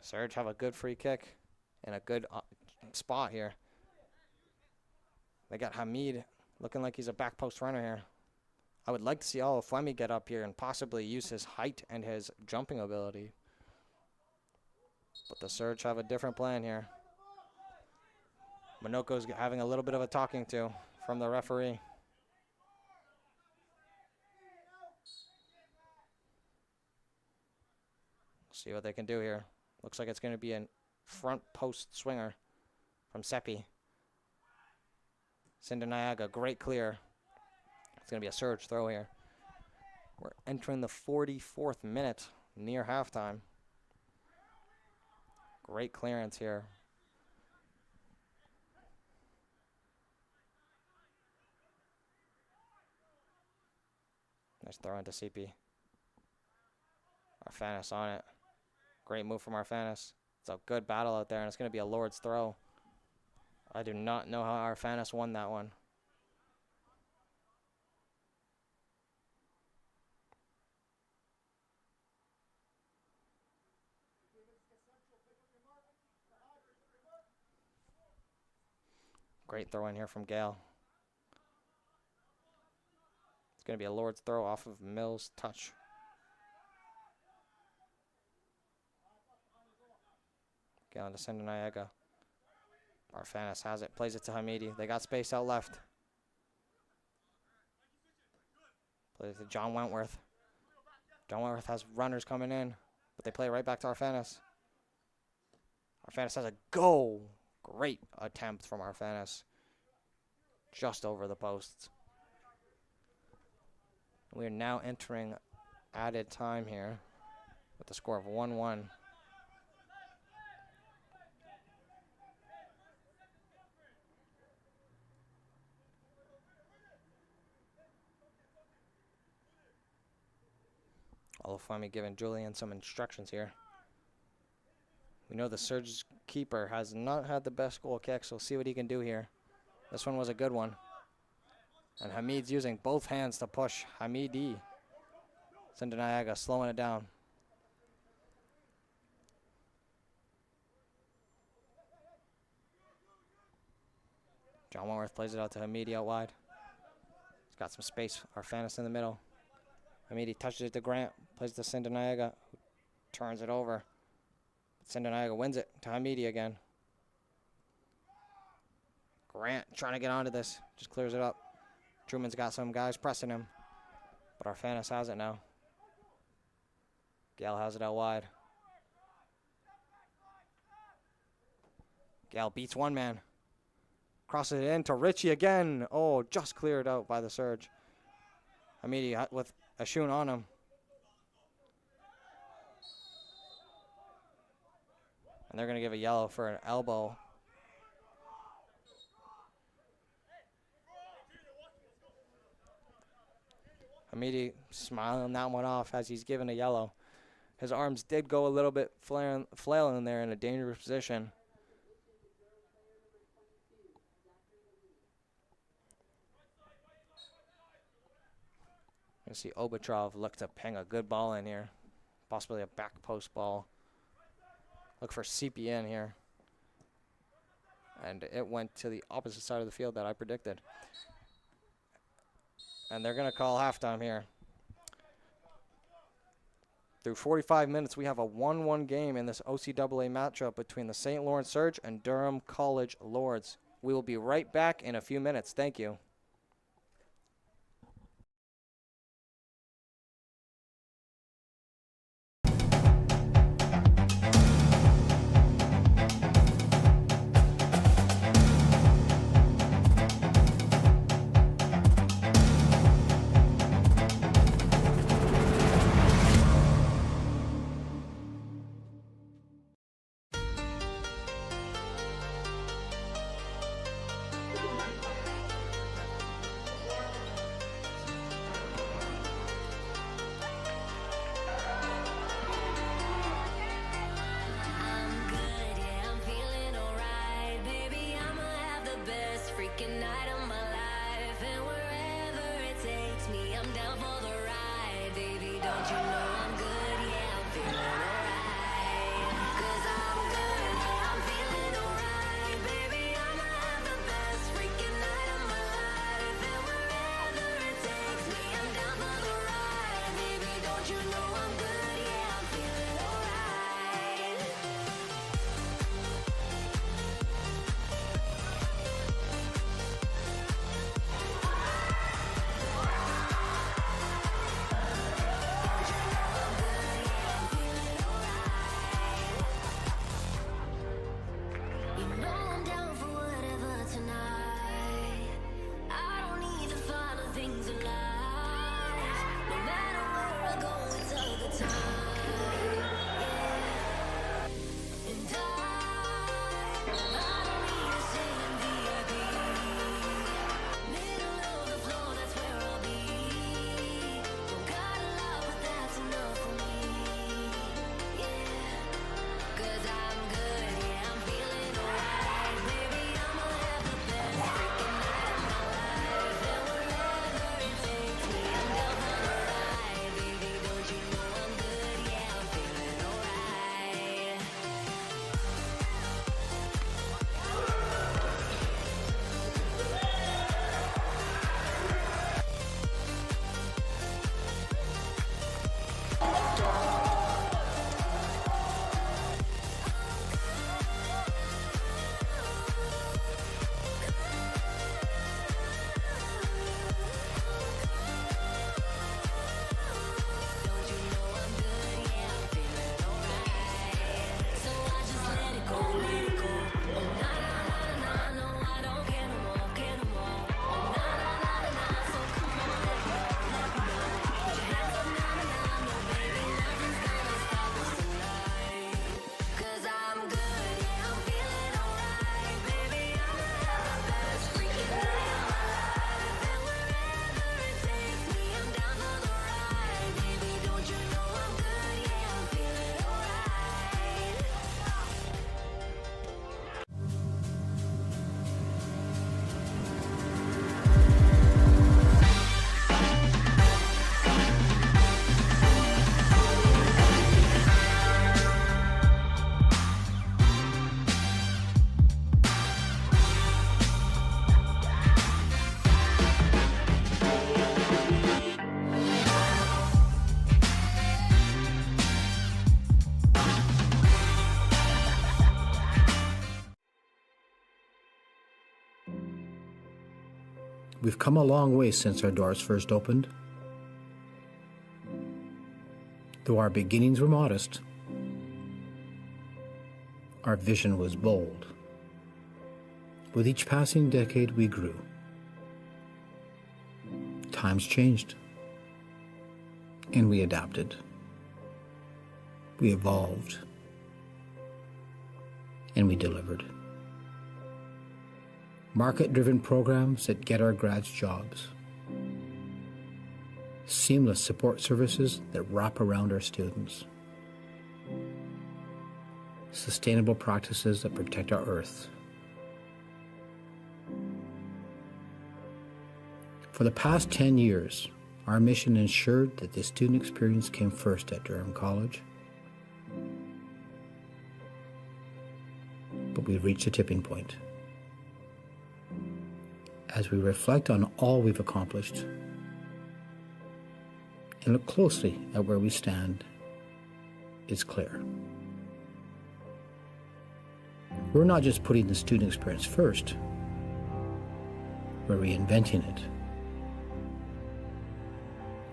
Surge have a good free kick and a good spot here. They got Hamid looking like he's a back post runner here. I would like to see Olafemi get up here and possibly use his height and his jumping ability. But the Surge have a different plan here. Minoko's having a little bit of a talking to from the referee. See what they can do here. Looks like it's going to be a front post swinger from Seppi. Sindanayaga, great clear. It's going to be a Surge throw here. We're entering the 44th minute, near halftime. Great clearance here. Nice throw into CP. Arfanis on it. Great move from Arfanis. It's a good battle out there, and it's going to be a Lord's throw. I do not know how Arfanis won that one. Great throw in here from Gale. It's going to be a Lord's throw off of Mills' touch. Gale into Sindanayaga. Arfanis has it, plays it to Hamidi. They got space out left. Plays it to John Wentworth. John Wentworth has runners coming in, but they play it right back to Arfanis. Arfanis has a goal. Great attempt from Arfanis. Just over the posts. We are now entering added time here with the score of 1-1. Olafemi giving Julian some instructions here. We know the Surge's keeper has not had the best goal kick, so we'll see what he can do here. This one was a good one. And Hamid's using both hands to push Hamidi. Sindanayaga slowing it down. John Wentworth plays it out to Hamidi out wide. He's got some space. Arfanis in the middle. Hamidi touches it to Grant. Plays to Sindanayaga, who turns it over. Sindanayaga wins it to Hamidi again. Grant trying to get onto this. Just clears it up. Truman's got some guys pressing him. But Arfanis has it now. Gale has it out wide. Gale beats one man. Crosses it in to Richie again. Oh, just cleared out by the Surge. Hamidi with a shoon on him. And they're going to give a yellow for an elbow. Hamidi smiling that one off as he's given a yellow. His arms did go a little bit flailing there in a dangerous position. You see Obatrov look to ping a good ball in here. Possibly a back post ball. Look for CPN here. And it went to the opposite side of the field that I predicted. And they're going to call halftime here. Through 45 minutes, we have a 1-1 game in this OCAA matchup between the St. Lawrence Surge and Durham College Lords. We will be right back in a few minutes. Thank you. We've come a long way since our doors first opened. Though our beginnings were modest, our vision was bold. With each passing decade, we grew. Times changed, and we adapted. We evolved, and we delivered. Market-driven programs that get our grads jobs. Seamless support services that wrap around our students. Sustainable practices that protect our earth. For the past 10 years, our mission ensured that the student experience came first at Durham College. But we've reached a tipping point. As we reflect on all we've accomplished and look closely at where we stand, is clear. We're not just putting the student experience first, we're reinventing it.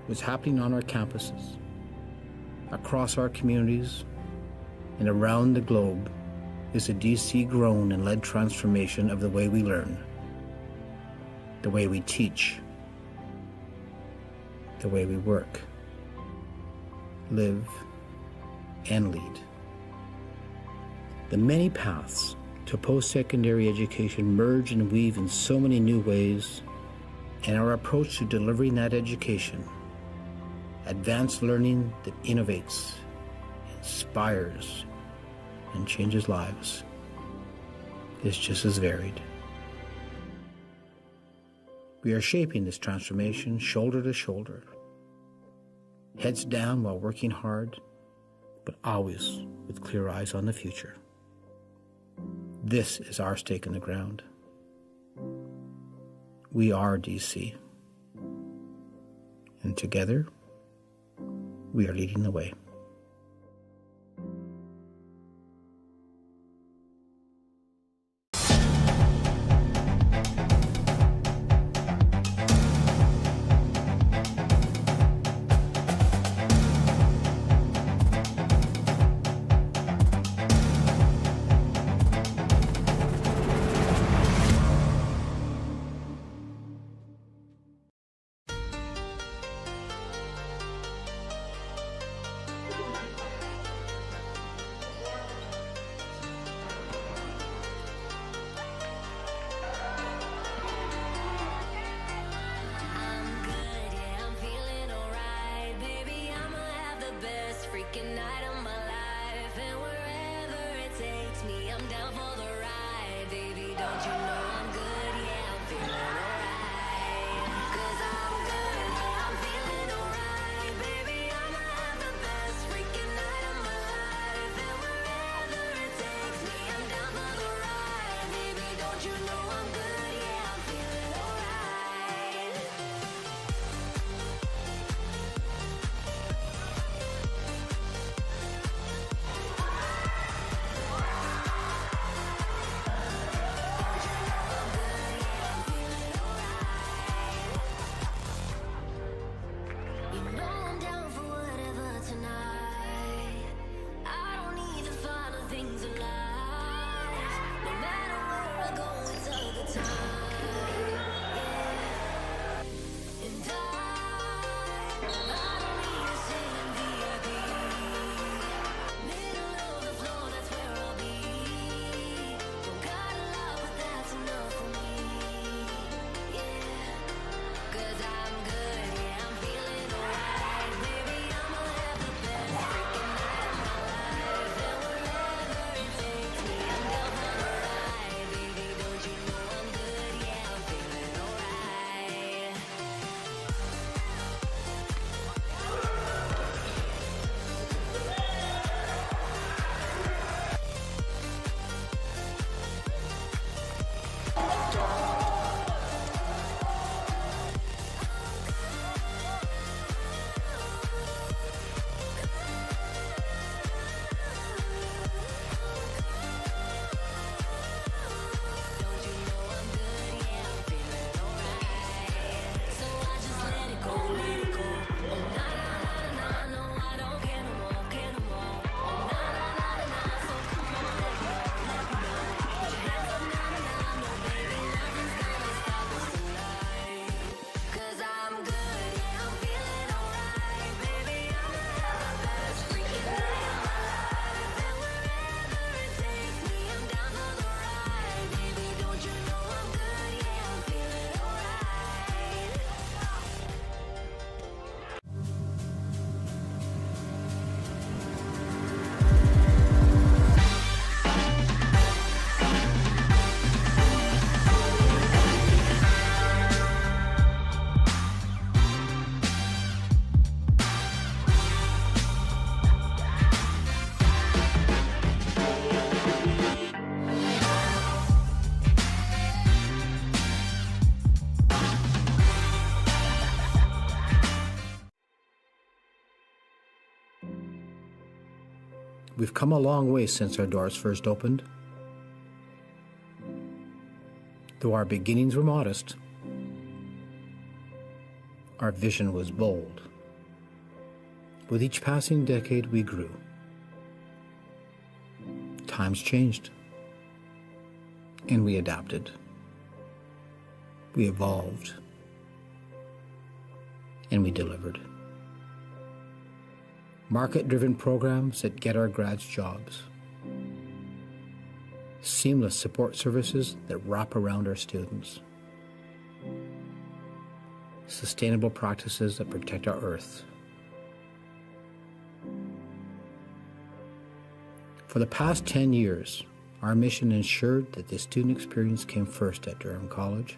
What's happening on our campuses, across our communities, and around the globe is a DC-grown and led transformation of the way we learn, the way we teach, the way we work, live, and lead. The many paths to post-secondary education merge and weave in so many new ways, and our approach to delivering that education, advanced learning that innovates, inspires, and changes lives, is just as varied. We are shaping this transformation shoulder to shoulder, heads down while working hard, but always with clear eyes on the future. This is our stake in the ground. We are DC, and together, we are leading the way. We've come a long way since our doors first opened. Though our beginnings were modest, our vision was bold. With each passing decade, we grew. Times changed, and we adapted. We evolved, and we delivered. Market-driven programs that get our grads jobs. Seamless support services that wrap around our students. Sustainable practices that protect our earth. For the past 10 years, our mission ensured that the student experience came first at Durham College.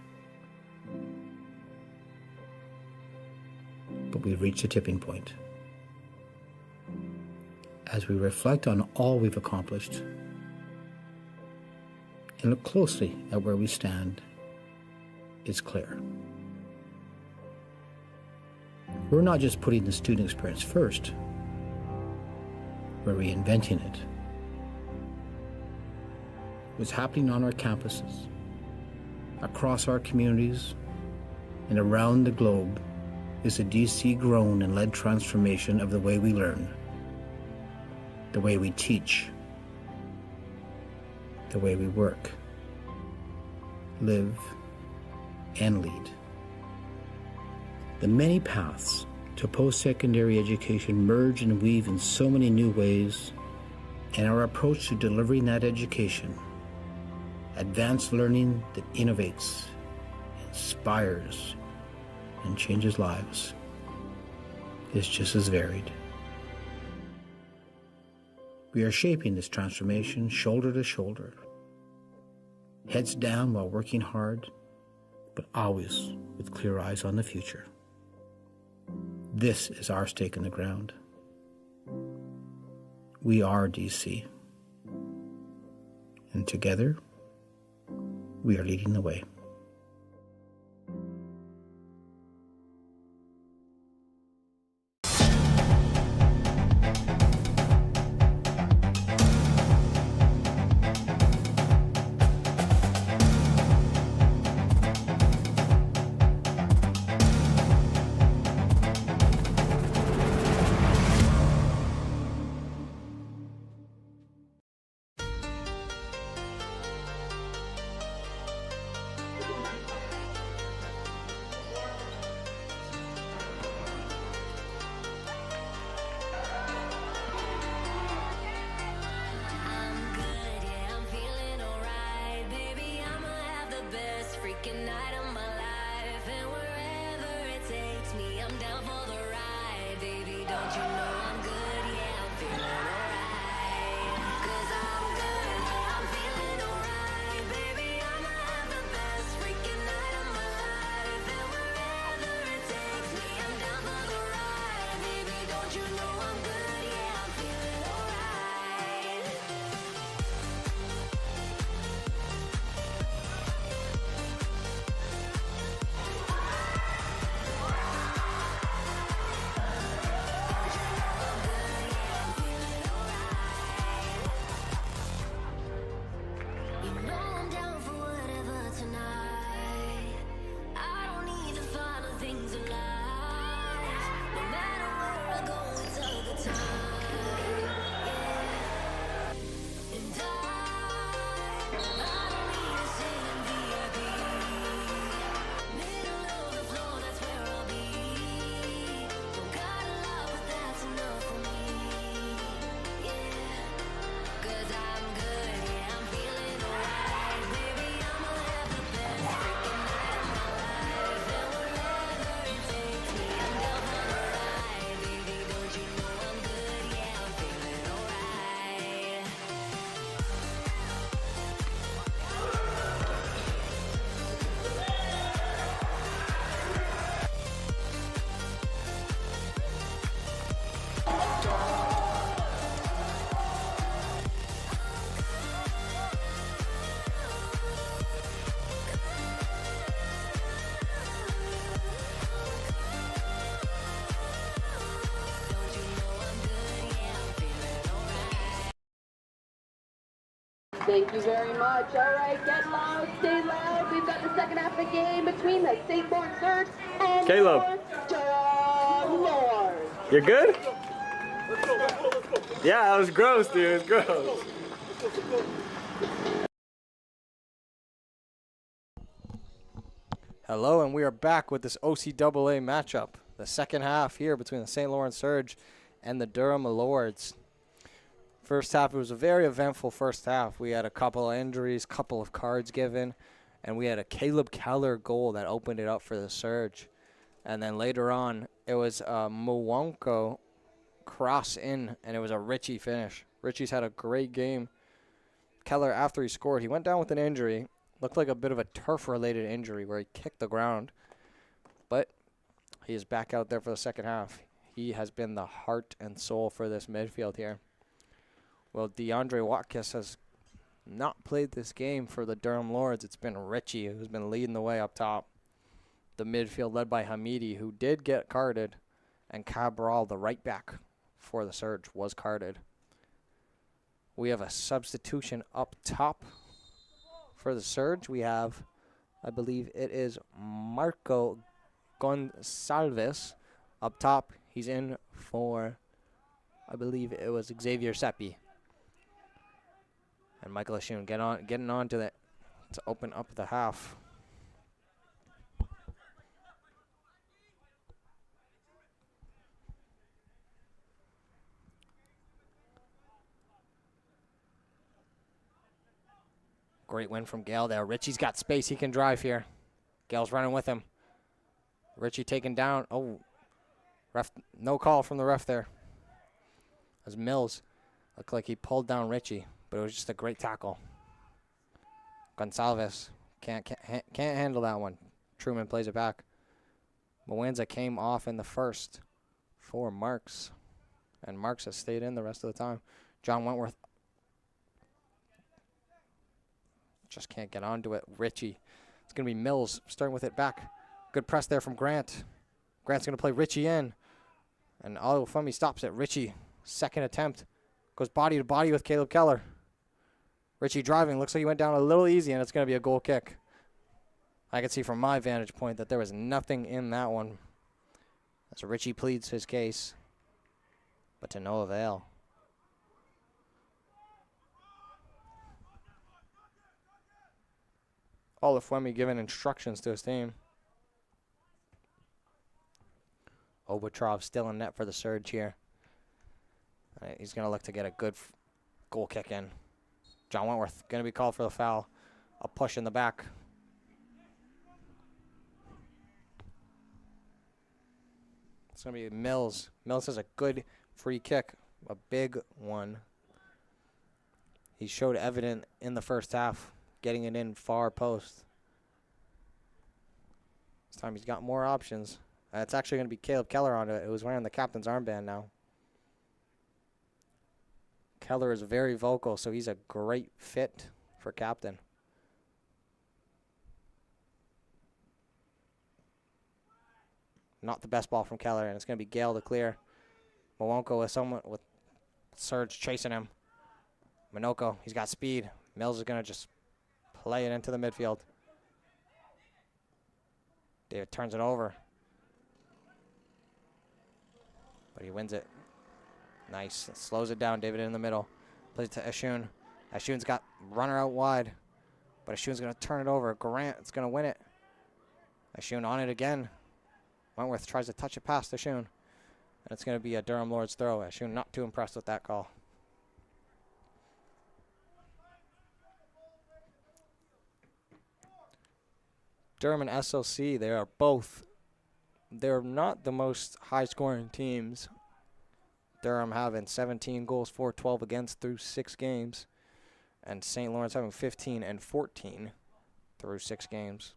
But we've reached a tipping point. As we reflect on all we've accomplished and look closely at where we stand, it's clear. We're not just putting the student experience first, we're reinventing it. What's happening on our campuses, across our communities, and around the globe is a DC-grown and led transformation of the way we learn, the way we teach, the way we work, live, and lead. The many paths to post-secondary education merge and weave in so many new ways, and our approach to delivering that education, advanced learning that innovates, inspires, and changes lives, is just as varied. We are shaping this transformation shoulder to shoulder, heads down while working hard, but always with clear eyes on the future. This is our stake in the ground. We are DC, and together, we are leading the way. Thank you very much. All right, get loud, stay loud. We've got the second half of the game between the St. Lawrence Surge and Caleb. Durham Lords. You're good? Yeah, that was gross, dude. It was gross. Hello, and we are back with this OCAA matchup. The second half here between the St. Lawrence Surge and the Durham Lords. First half, it was a very eventful first half. We had a couple of injuries, couple of cards given, and we had a Caleb Keller goal that opened it up for the Surge. And then later on, it was a Mwonko cross in, and it was a Richie finish. Richie's had a great game. Keller, after he scored, he went down with an injury. Looked like a bit of a turf-related injury where he kicked the ground. But he is back out there for the second half. He has been the heart and soul for this midfield here. Well, DeAndre Watkins has not played this game for the Durham Lords. It's been Richie who's been leading the way up top. The midfield led by Hamidi, who did get carded, and Cabral, the right back for the Surge, was carded. We have a substitution up top for the Surge. We have, I believe it is Marco Gonçalves up top. He's in for, I believe it was Xavier Seppi. And Michael Ashun getting on to open up the half. Great win from Gale there. Richie's got space. He can drive here. Gale's running with him. Richie taken down. Oh, ref, no call from the ref there. As Mills looked like he pulled down Richie, but it was just a great tackle. Gonçalves can't handle that one. Truman plays it back. Mwanza came off in the first for Marks, and Marks has stayed in the rest of the time. John Wentworth just can't get onto it. Richie. It's going to be Mills starting with it back. Good press there from Grant. Grant's going to play Richie in. And Olufumi stops it. Richie, second attempt. Goes body to body with Caleb Keller. Richie driving. Looks like he went down a little easy, and it's going to be a goal kick. I can see from my vantage point that there was nothing in that one. As Richie pleads his case, but to no avail. Olufumi giving instructions to his team. Obatrov still in net for the Surge here. He's going to look to get a good goal kick in. John Wentworth going to be called for the foul. A push in the back. It's going to be Mills. Mills has a good free kick, a big one. He showed evident in the first half, getting it in far post. This time he's got more options. It's actually going to be Caleb Keller on it. It was wearing the captain's armband now. Keller is very vocal, so he's a great fit for captain. Not the best ball from Keller, and it's going to be Gale to clear. Mwonko with someone with Surge chasing him. Minoko, he's got speed. Mills is going to just play it into the midfield. David turns it over. But he wins it. Nice. Slows it down. David in the middle. Plays it to Ashun. Ashun's got runner out wide. But Ashun's going to turn it over. Grant's going to win it. Ashun on it again. Wentworth tries to touch it past Ashun. And it's going to be a Durham Lords throw. Ashun not too impressed with that call. Durham and SLC, they're not the most high-scoring teams. Durham having 17 goals, 4-12 against through 6 games. And St. Lawrence having 15 and 14 through 6 games.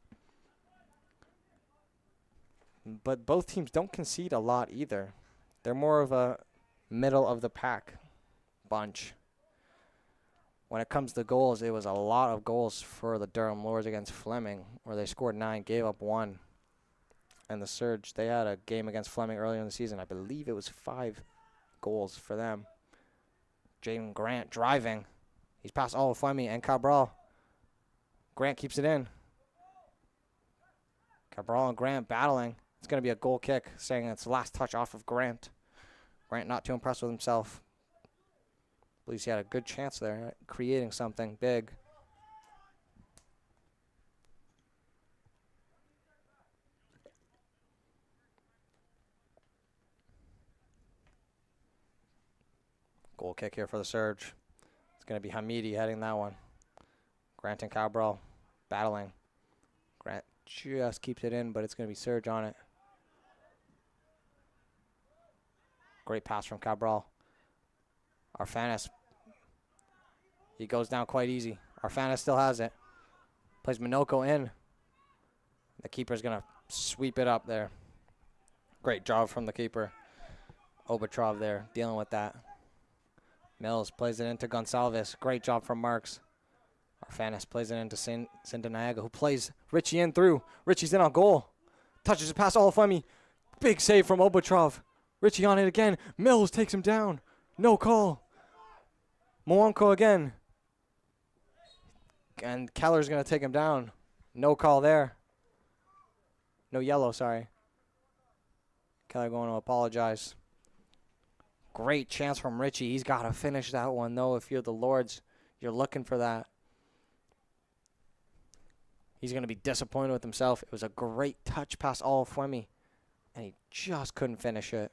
But both teams don't concede a lot either. They're more of a middle-of-the-pack bunch. When it comes to goals, it was a lot of goals for the Durham Lords against Fleming, where they scored 9, gave up 1. And the Surge, they had a game against Fleming earlier in the season. I believe it was 5 goals for them. Jaden Grant driving. He's past Olafemi and Cabral. Grant keeps it in. Cabral and Grant battling. It's going to be a goal kick, saying it's the last touch off of Grant. Grant not too impressed with himself. Believes he had a good chance there, creating something big. Goal kick here for the Surge. It's going to be Hamidi heading that one. Grant and Cabral battling. Grant just keeps it in, but it's going to be Surge on it. Great pass from Cabral. Arfanis. He goes down quite easy. Arfanis still has it. Plays Minoko in. The keeper's going to sweep it up there. Great job from the keeper. Obatrov there dealing with that. Mills plays it into Gonsalves. Great job from Marks. Arfanis plays it into Sindanaga, who plays Richie in through. Richie's in on goal. Touches it past Olafemi. Big save from Obatrov. Richie on it again. Mills takes him down. No call. Moonko again. And Keller's going to take him down. No call there. No yellow, sorry. Keller going to apologize. Great chance from Richie. He's got to finish that one, though. If you're the Lords, you're looking for that. He's going to be disappointed with himself. It was a great touch past Olafemi, and he just couldn't finish it.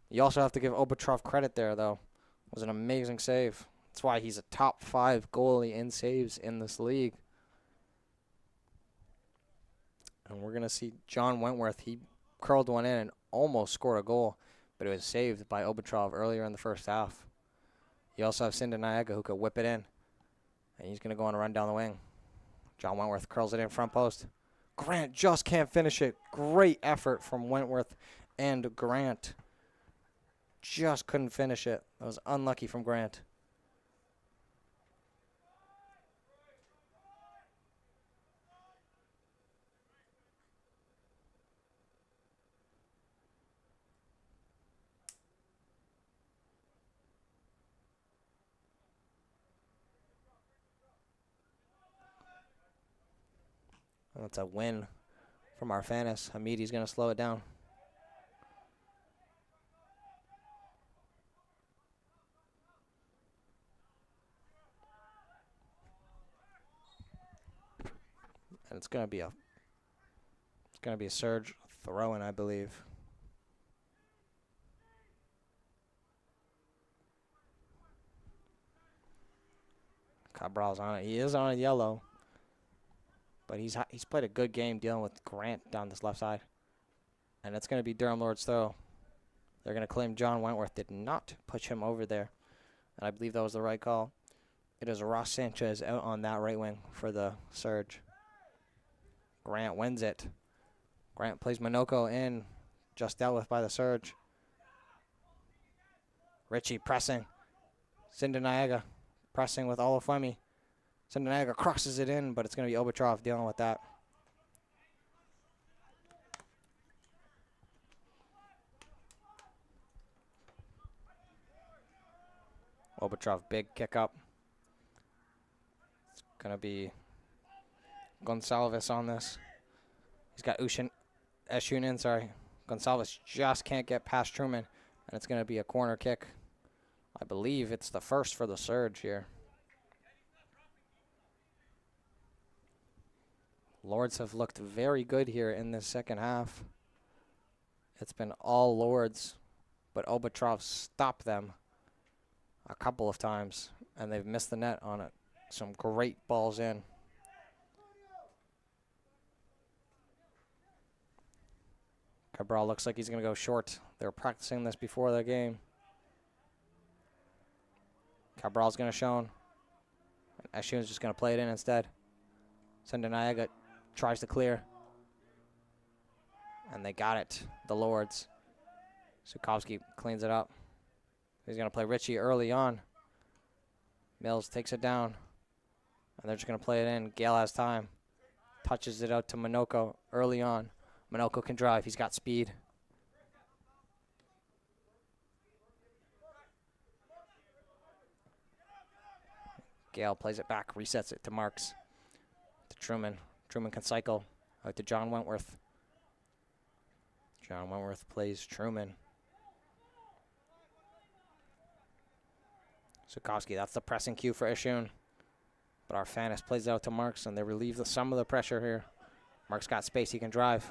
You also have to give Obatrov credit there, though. It was an amazing save. That's why he's a top 5 goalie in saves in this league. And we're going to see John Wentworth. He curled one in and almost scored a goal, but it was saved by Obatrov earlier in the first half. You also have Sindanaga, who could whip it in, and he's going to go on a run down the wing. John Wentworth curls it in front post. Grant just can't finish it. Great effort from Wentworth and Grant. Just couldn't finish it. That was unlucky from Grant. That's a win from Arfanis. Hamidi's going to slow it down. And it's going to be a Surge throw-in, I believe. Cabral's on it. He is on a yellow. But he's played a good game dealing with Grant down this left side. And it's going to be Durham Lord's throw. They're going to claim John Wentworth did not push him over there. And I believe that was the right call. It is Ross Sanchez out on that right wing for the Surge. Grant wins it. Grant plays Minoko in. Just dealt with by the Surge. Richie pressing. Sindanaga pressing with Olafemi. Sindanaga crosses it in, but it's going to be Obatrov dealing with that. Obatrov, big kick up. It's going to be Gonsalves on this. He's got Eshun in, sorry. Gonsalves just can't get past Truman, and it's going to be a corner kick. I believe it's the first for the Surge here. Lords have looked very good here in this second half. It's been all Lords, but Obatrov stopped them a couple of times, and they've missed the net on it. Some great balls in. Cabral looks like he's going to go short. They were practicing this before the game. Cabral's going to shown. And Eshun's just going to play it in instead. Sindanaga tries to clear. And they got it, the Lords. Sukovsky cleans it up. He's going to play Richie early on. Mills takes it down. And they're just going to play it in. Gale has time. Touches it out to Minoko early on. Minoko can drive. He's got speed. Gale plays it back, resets it to Marks. To Truman. Truman can cycle out to John Wentworth. John Wentworth plays Truman. Sukowski, that's the pressing cue for Ishun. But Arfanis plays it out to Marks, and they relieve some of the pressure here. Marks got space, he can drive.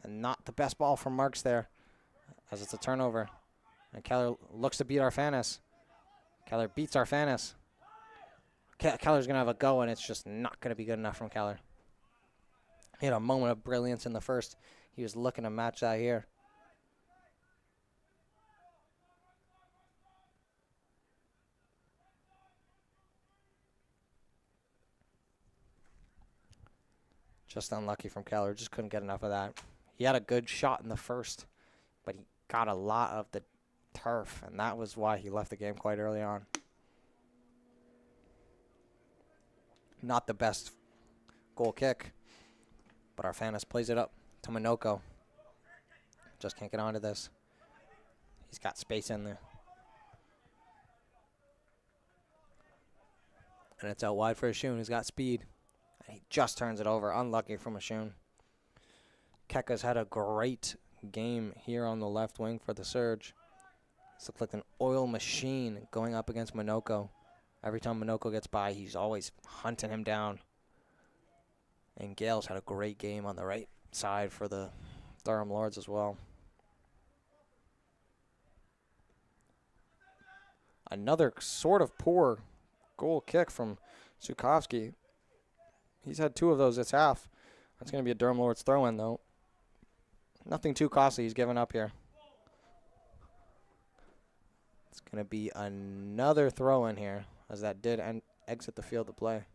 And not the best ball from Marks there, as it's a turnover. And Keller looks to beat Arfanis. Keller beats Arfanis. Keller's going to have a go, and it's just not going to be good enough from Keller. He had a moment of brilliance in the first. He was looking to match that here. Just unlucky from Keller. Just couldn't get enough of that. He had a good shot in the first, but he got a lot of the turf, and that was why he left the game quite early on. Not the best goal kick, but Arfanis plays it up to Minoko. Just can't get onto this. He's got space in there. And it's out wide for Ishun, who's got speed. And he just turns it over. Unlucky from Ishun. Keka's had a great game here on the left wing for the Surge. This looks like an oil machine going up against Minoko. Every time Minoko gets by, he's always hunting him down. And Gale's had a great game on the right side for the Durham Lords as well. Another sort of poor goal kick from Sukowski. He's had 2 of those this half. That's going to be a Durham Lords throw-in, though. Nothing too costly he's given up here. It's going to be another throw-in here, as that did exit the field of play.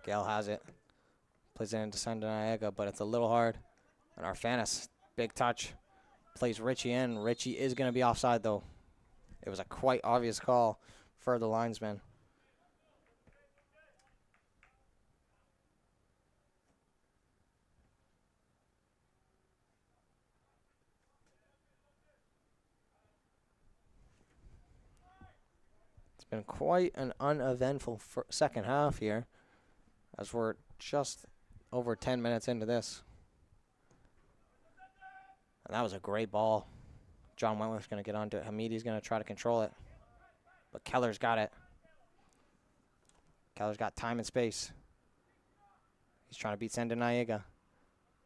Gale has it. Plays it into Sandaniega, but it's a little hard. And Arfanis, big touch. Plays Richie in. Richie is going to be offside, though. It was a quite obvious call for the linesman. It's been quite an uneventful second half here, as we're just over 10 minutes into this. And that was a great ball. John Wentworth's going to get onto it. Hamidi's going to try to control it. But Keller's got it. Keller's got time and space. He's trying to beat Sandaniega.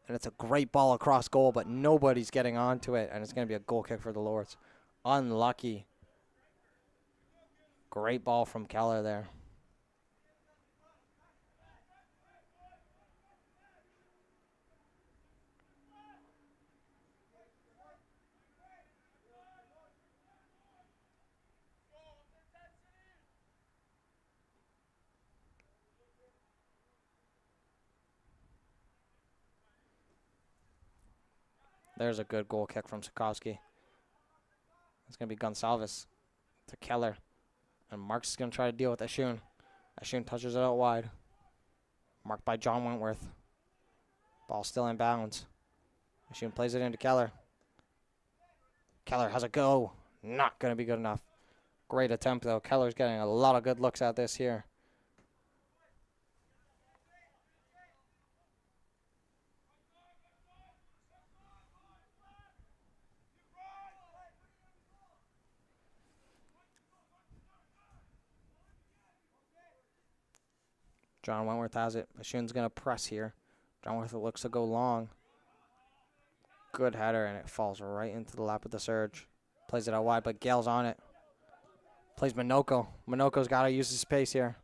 And it's a great ball across goal, but nobody's getting onto it. And it's going to be a goal kick for the Lords. Unlucky. Great ball from Keller there. There's a good goal kick from Sukowski. It's going to be Gonsalves to Keller. And Marks is going to try to deal with Ishun. Ishun touches it out wide. Marked by John Wentworth. Ball still in bounds. Ishun plays it into Keller. Keller has a go. Not going to be good enough. Great attempt, though. Keller's getting a lot of good looks at this here. John Wentworth has it. Ishun's going to press here. John Wentworth looks to go long. Good header, and it falls right into the lap of the Surge. Plays it out wide, but Gale's on it. Plays Minoko. Minoko's got to use his space here.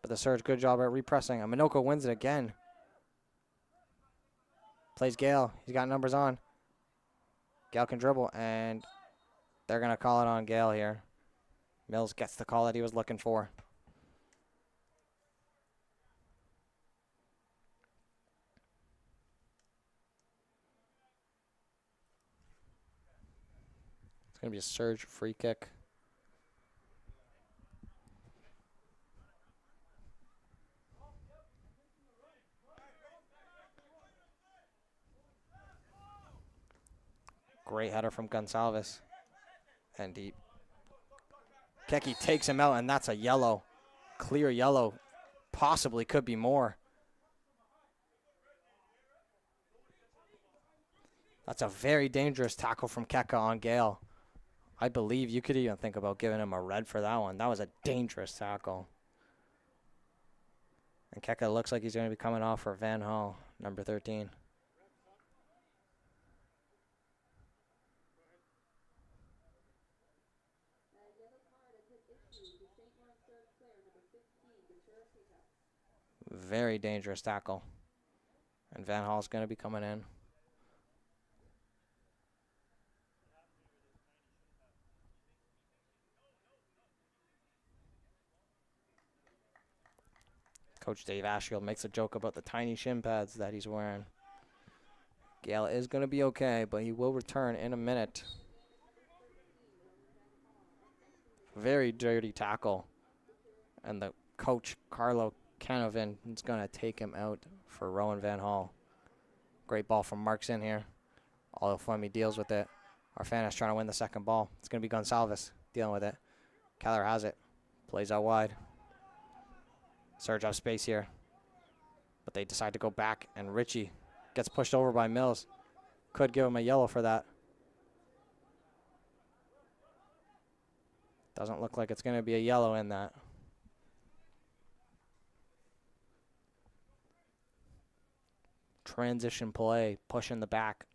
But the Surge, good job at repressing. And Minoko wins it again. Plays Gale. He's got numbers on. Gale can dribble, and they're going to call it on Gale here. Mills gets the call that he was looking for. It's going to be a Surge free kick. Great header from Gonsalves. And Keki takes him out, and that's a yellow. Clear yellow. Possibly could be more. That's a very dangerous tackle from Keka on Gale. I believe you could even think about giving him a red for that one. That was a dangerous tackle. And Keka looks like he's going to be coming off for Van Hall, number 13. Very dangerous tackle. And Van Hall's going to be coming in. Coach Dave Ashiel makes a joke about the tiny shin pads that he's wearing. Gale is going to be okay, but he will return in a minute. Very dirty tackle. And the coach, Carlo Canavan, is going to take him out for Rowan Van Hall. Great ball from Marks in here. Olafemi deals with it. Arfanis trying to win the second ball. It's going to be Gonsalves dealing with it. Keller has it. Plays out wide. Surge up space here. But they decide to go back, and Richie gets pushed over by Mills. Could give him a yellow for that. Doesn't look like it's going to be a yellow in that. Transition play, pushing the back.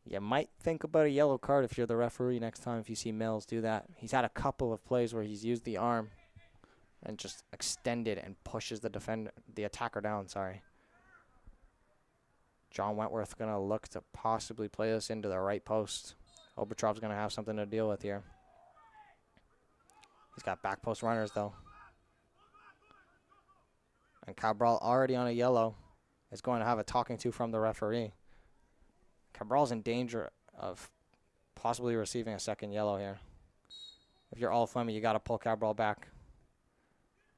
You might think about a yellow card if you're the referee next time if you see Mills do that. He's had a couple of plays where he's used the arm and just extended and pushes the attacker down, sorry. John Wentworth going to look to possibly play this into the right post. Obetrov's going to have something to deal with here. He's got back post runners, though. And Cabral, already on a yellow, is going to have a talking to from the referee. Cabral's in danger of possibly receiving a second yellow here. If you're Olafemi, you got to pull Cabral back.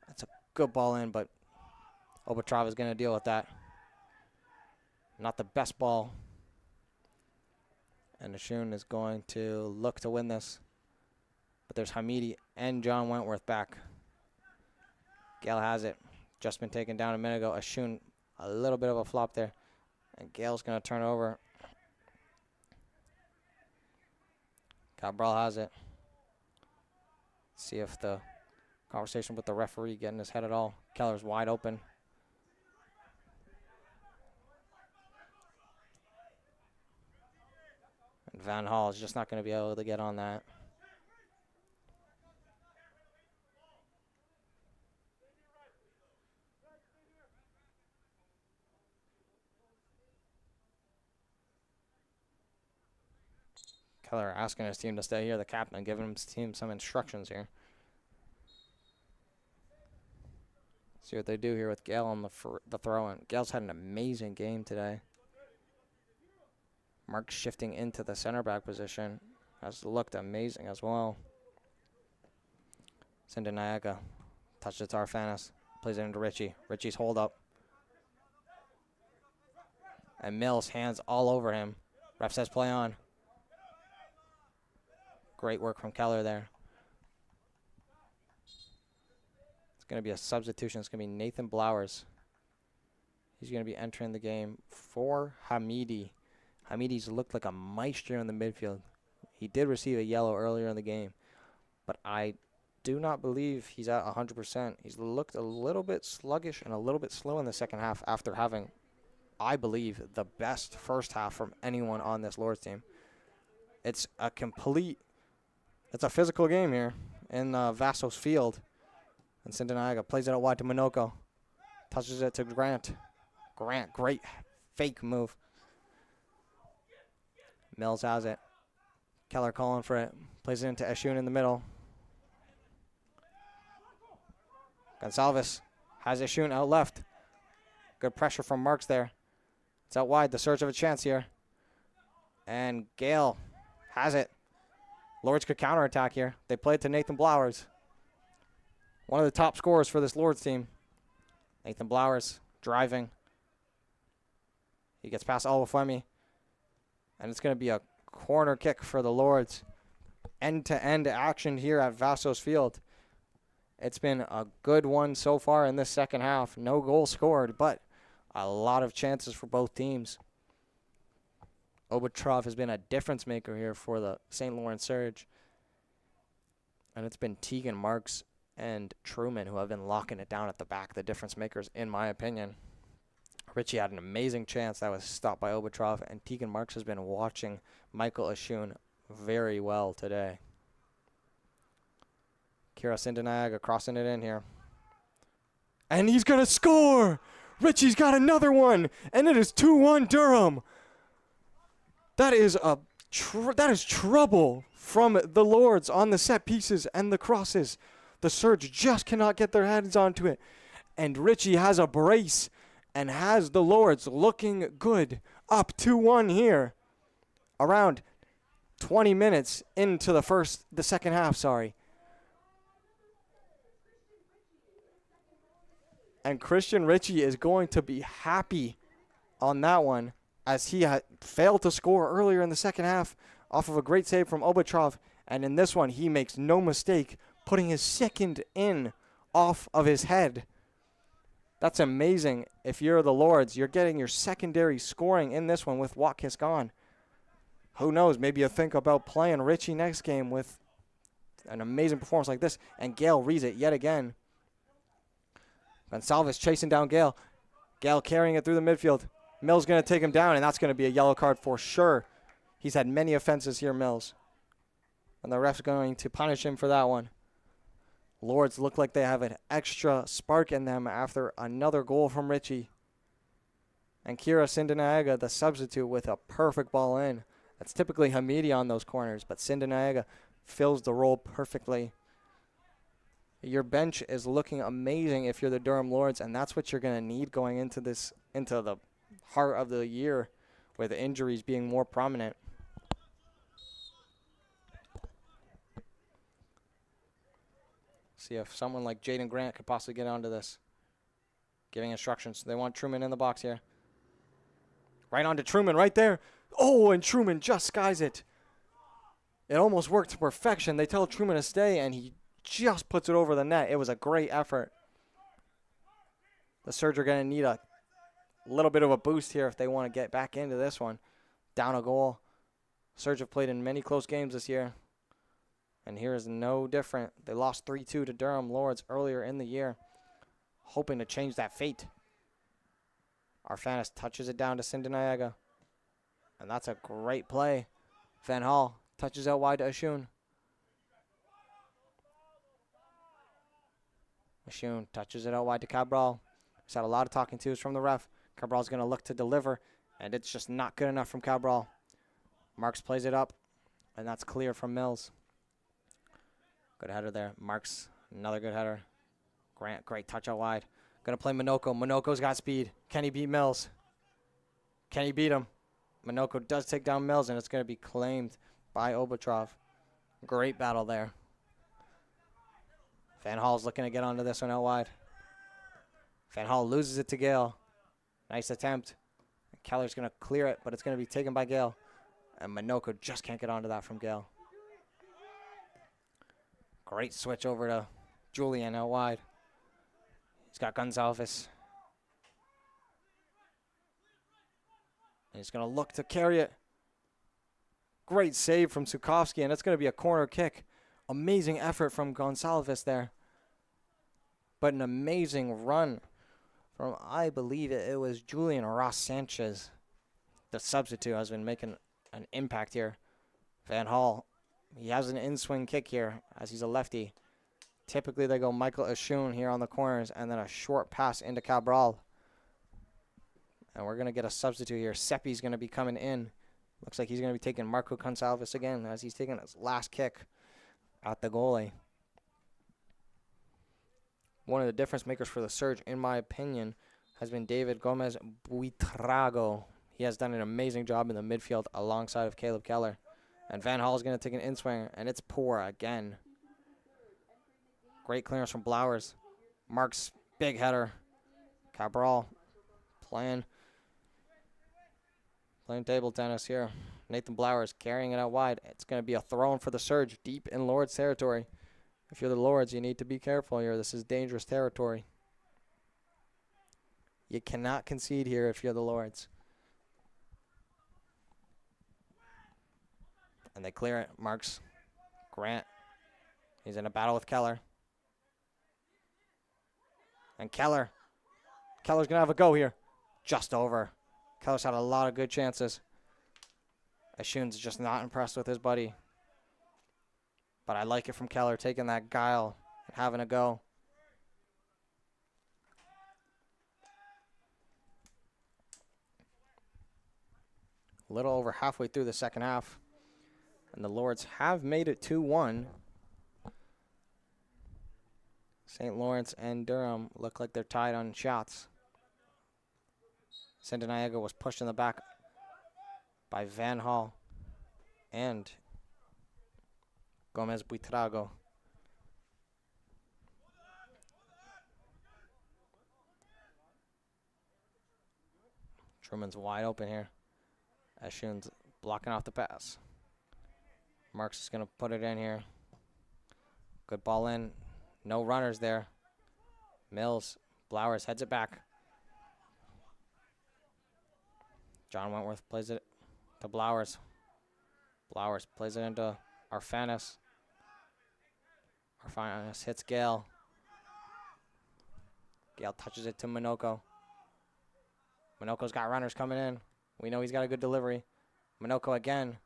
That's a good ball in, but Obetrov is going to deal with that. Not the best ball. And Ashun is going to look to win this. But there's Hamidi and John Wentworth back. Gale has it. Just been taken down a minute ago. Ashun, a little bit of a flop there. And Gale's going to turn it over. Cabral has it. See if the conversation with the referee getting his head at all. Keller's wide open. And Van Hall is just not going to be able to get on that. Keller asking his team to stay here, the captain, giving his team some instructions here. See what they do here with Gale on the throw-in. Gale's had an amazing game today. Mark's shifting into the center back position. Has looked amazing as well. Sindanayaga touches it to Arfanis. Plays it into Richie. Richie's hold up. And Mills, hands all over him. Ref says play on. Great work from Keller there. It's going to be a substitution. It's going to be Nathan Blowers. He's going to be entering the game for Hamidi. Hamidi's looked like a maestro in the midfield. He did receive a yellow earlier in the game, but I do not believe he's at 100%. He's looked a little bit sluggish and a little bit slow in the second half after having, I believe, the best first half from anyone on this Lord's team. It's a physical game here in Vassos Field. And Sindanayaga plays it out wide to Minoko. Touches it to Grant. Grant, great fake move. Mills has it. Keller calling for it. Plays it into Eshun in the middle. Gonsalves has Eshun out left. Good pressure from Marks there. It's out wide. The search of a chance here. And Gale has it. Lords could counterattack here. They play it to Nathan Blowers. One of the top scorers for this Lords team. Nathan Blowers driving. He gets past Olafemi. And it's going to be a corner kick for the Lords. End-to-end action here at Vassos Field. It's been a good one so far in this second half. No goal scored, but a lot of chances for both teams. Obutrov has been a difference maker here for the St. Lawrence Surge. And it's been Tegan Marks and Truman who have been locking it down at the back, the difference makers, in my opinion. Richie had an amazing chance that was stopped by Obutrov, and Tegan Marks has been watching Michael Ashun very well today. Kira Sindanaga crossing it in here. And he's going to score! Richie's got another one, and it is 2-1 Durham. That is trouble from the Lords on the set pieces and the crosses. The Surge just cannot get their hands onto it. And Richie has a brace and has the Lords looking good. Up 2-1 here. Around 20 minutes into the second half, sorry. And Christian Ritchie is going to be happy on that one, as he had failed to score earlier in the second half off of a great save from Obutrov. And in this one, he makes no mistake putting his second in off of his head. That's amazing. If you're the Lords, you're getting your secondary scoring in this one with Watkis gone. Who knows? Maybe you think about playing Ritchie next game with an amazing performance like this. And Gale reads it yet again. Gonsalves chasing down Gale. Gale carrying it through the midfield. Mills going to take him down, and that's going to be a yellow card for sure. He's had many offenses here, Mills. And the ref's going to punish him for that one. Lords look like they have an extra spark in them after another goal from Ritchie. And Kira Sindanaga, the substitute, with a perfect ball in. That's typically Hamidi on those corners, but Sindanaga fills the role perfectly. Your bench is looking amazing if you're the Durham Lords, and that's what you're going to need going into the heart of the year, with injuries being more prominent. See if someone like Jaden Grant could possibly get onto this. Giving instructions. They want Truman in the box here. Right onto Truman right there. Oh, and Truman just skies it. It almost worked to perfection. They tell Truman to stay, and he just puts it over the net. It was a great effort. The Surge are going to need a little bit of a boost here if they want to get back into this one. Down a goal. Surge have played in many close games this year. And here is no different. They lost 3-2 to Durham Lords earlier in the year, hoping to change that fate. Arfanis touches it down to Sindanaga. And that's a great play. Van Hall touches out wide to Ashun. Ashun touches it out wide to Cabral. He's had a lot of talking tos from the ref. Cabral's going to look to deliver, and it's just not good enough from Cabral. Marks plays it up, and that's clear from Mills. Good header there. Marks, another good header. Grant, great touch out wide. Going to play Minoko. Minoko's got speed. Can he beat Mills? Can he beat him? Minoko does take down Mills, and it's going to be claimed by Obutrov. Great battle there. Van Hall's looking to get onto this one out wide. Van Hall loses it to Gale. Nice attempt. Keller's going to clear it, but it's going to be taken by Gale. And Minoko just can't get onto that from Gale. Great switch over to Julian out wide. He's got Gonsalves. And he's going to look to carry it. Great save from Sukovsky, and it's going to be a corner kick. Amazing effort from Gonsalves there. But an amazing run from, I believe it was Julian Ross Sanchez. The substitute has been making an impact here. Van Hall, he has an in-swing kick here as he's a lefty. Typically they go Michael Ashun here on the corners and then a short pass into Cabral. And we're going to get a substitute here. Seppi's going to be coming in. Looks like he's going to be taking Marco Gonsalves again as he's taking his last kick at the goalie. One of the difference makers for the Surge, in my opinion, has been David Gomez Buitrago. He has done an amazing job in the midfield alongside of Caleb Keller. And Van Hall is going to take an in-swing, and it's poor again. Great clearance from Blowers. Mark's big header. Cabral playing table tennis here. Nathan Blowers carrying it out wide. It's going to be a throw-in for the Surge deep in Lord's territory. If you're the Lords, you need to be careful here. This is dangerous territory. You cannot concede here if you're the Lords. And they clear it. Marks Grant. He's in a battle with Keller. And Keller's going to have a go here. Just over. Keller's had a lot of good chances. Ashun's just not impressed with his buddy. But I like it from Keller, taking that guile and having a go. A little over halfway through the second half. And the Lords have made it 2-1. St. Lawrence and Durham look like they're tied on shots. Santa Niagara was pushed in the back by Van Hall and Gomez Buitrago. Truman's wide open here. Ashun's blocking off the pass. Marks is going to put it in here. Good ball in. No runners there. Mills, Blowers heads it back. John Wentworth plays it to Blowers. Blowers plays it into Arfanis. Arfanis hits Gale. Gale touches it to Minoko. Minoko's got runners coming in. We know he's got a good delivery. Minoko again.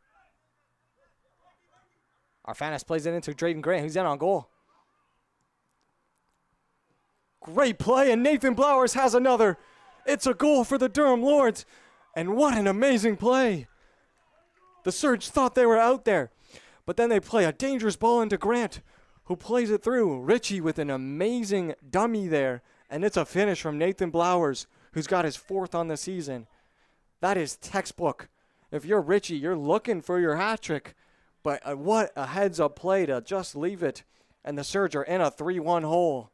Arfanis plays it into Drayden Grant, who's in on goal. Great play, and Nathan Blowers has another. It's a goal for the Durham Lords. And what an amazing play. The Surge thought they were out there. But then they play a dangerous ball into Grant, who plays it through. Richie with an amazing dummy there. And it's a finish from Nathan Blowers, who's got his 4th on the season. That is textbook. If you're Richie, you're looking for your hat trick. But what a heads-up play to just leave it. And the Surge are in a 3-1 hole.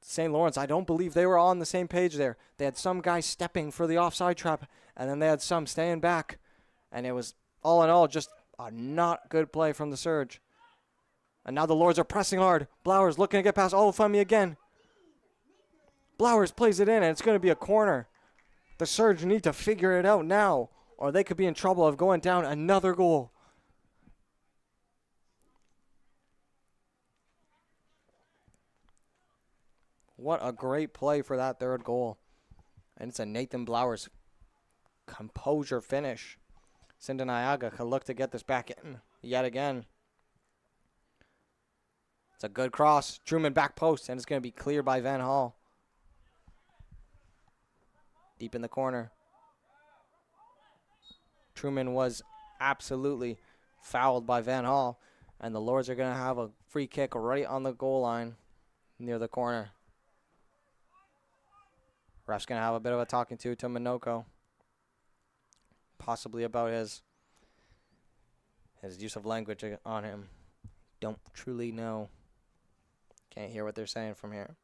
St. Lawrence, I don't believe they were on the same page there. They had some guy stepping for the offside trap, and then they had some staying back. And it was, all in all, just a not good play from the Surge. And now the Lords are pressing hard. Blowers looking to get past Olufemi again. Blowers plays it in, and it's going to be a corner. The Surge need to figure it out now, or they could be in trouble of going down another goal. What a great play for that 3rd goal. And it's a Nathan Blowers composure finish. Cinda Niaga can look to get this back in yet again. It's a good cross. Truman back post, and it's going to be cleared by Van Hall. Deep in the corner. Truman was absolutely fouled by Van Hall. And the Lords are going to have a free kick right on the goal line near the corner. Ref's going to have a bit of a talking to Minoko. Possibly about his use of language on him. Don't truly know. Can't hear what they're saying from here.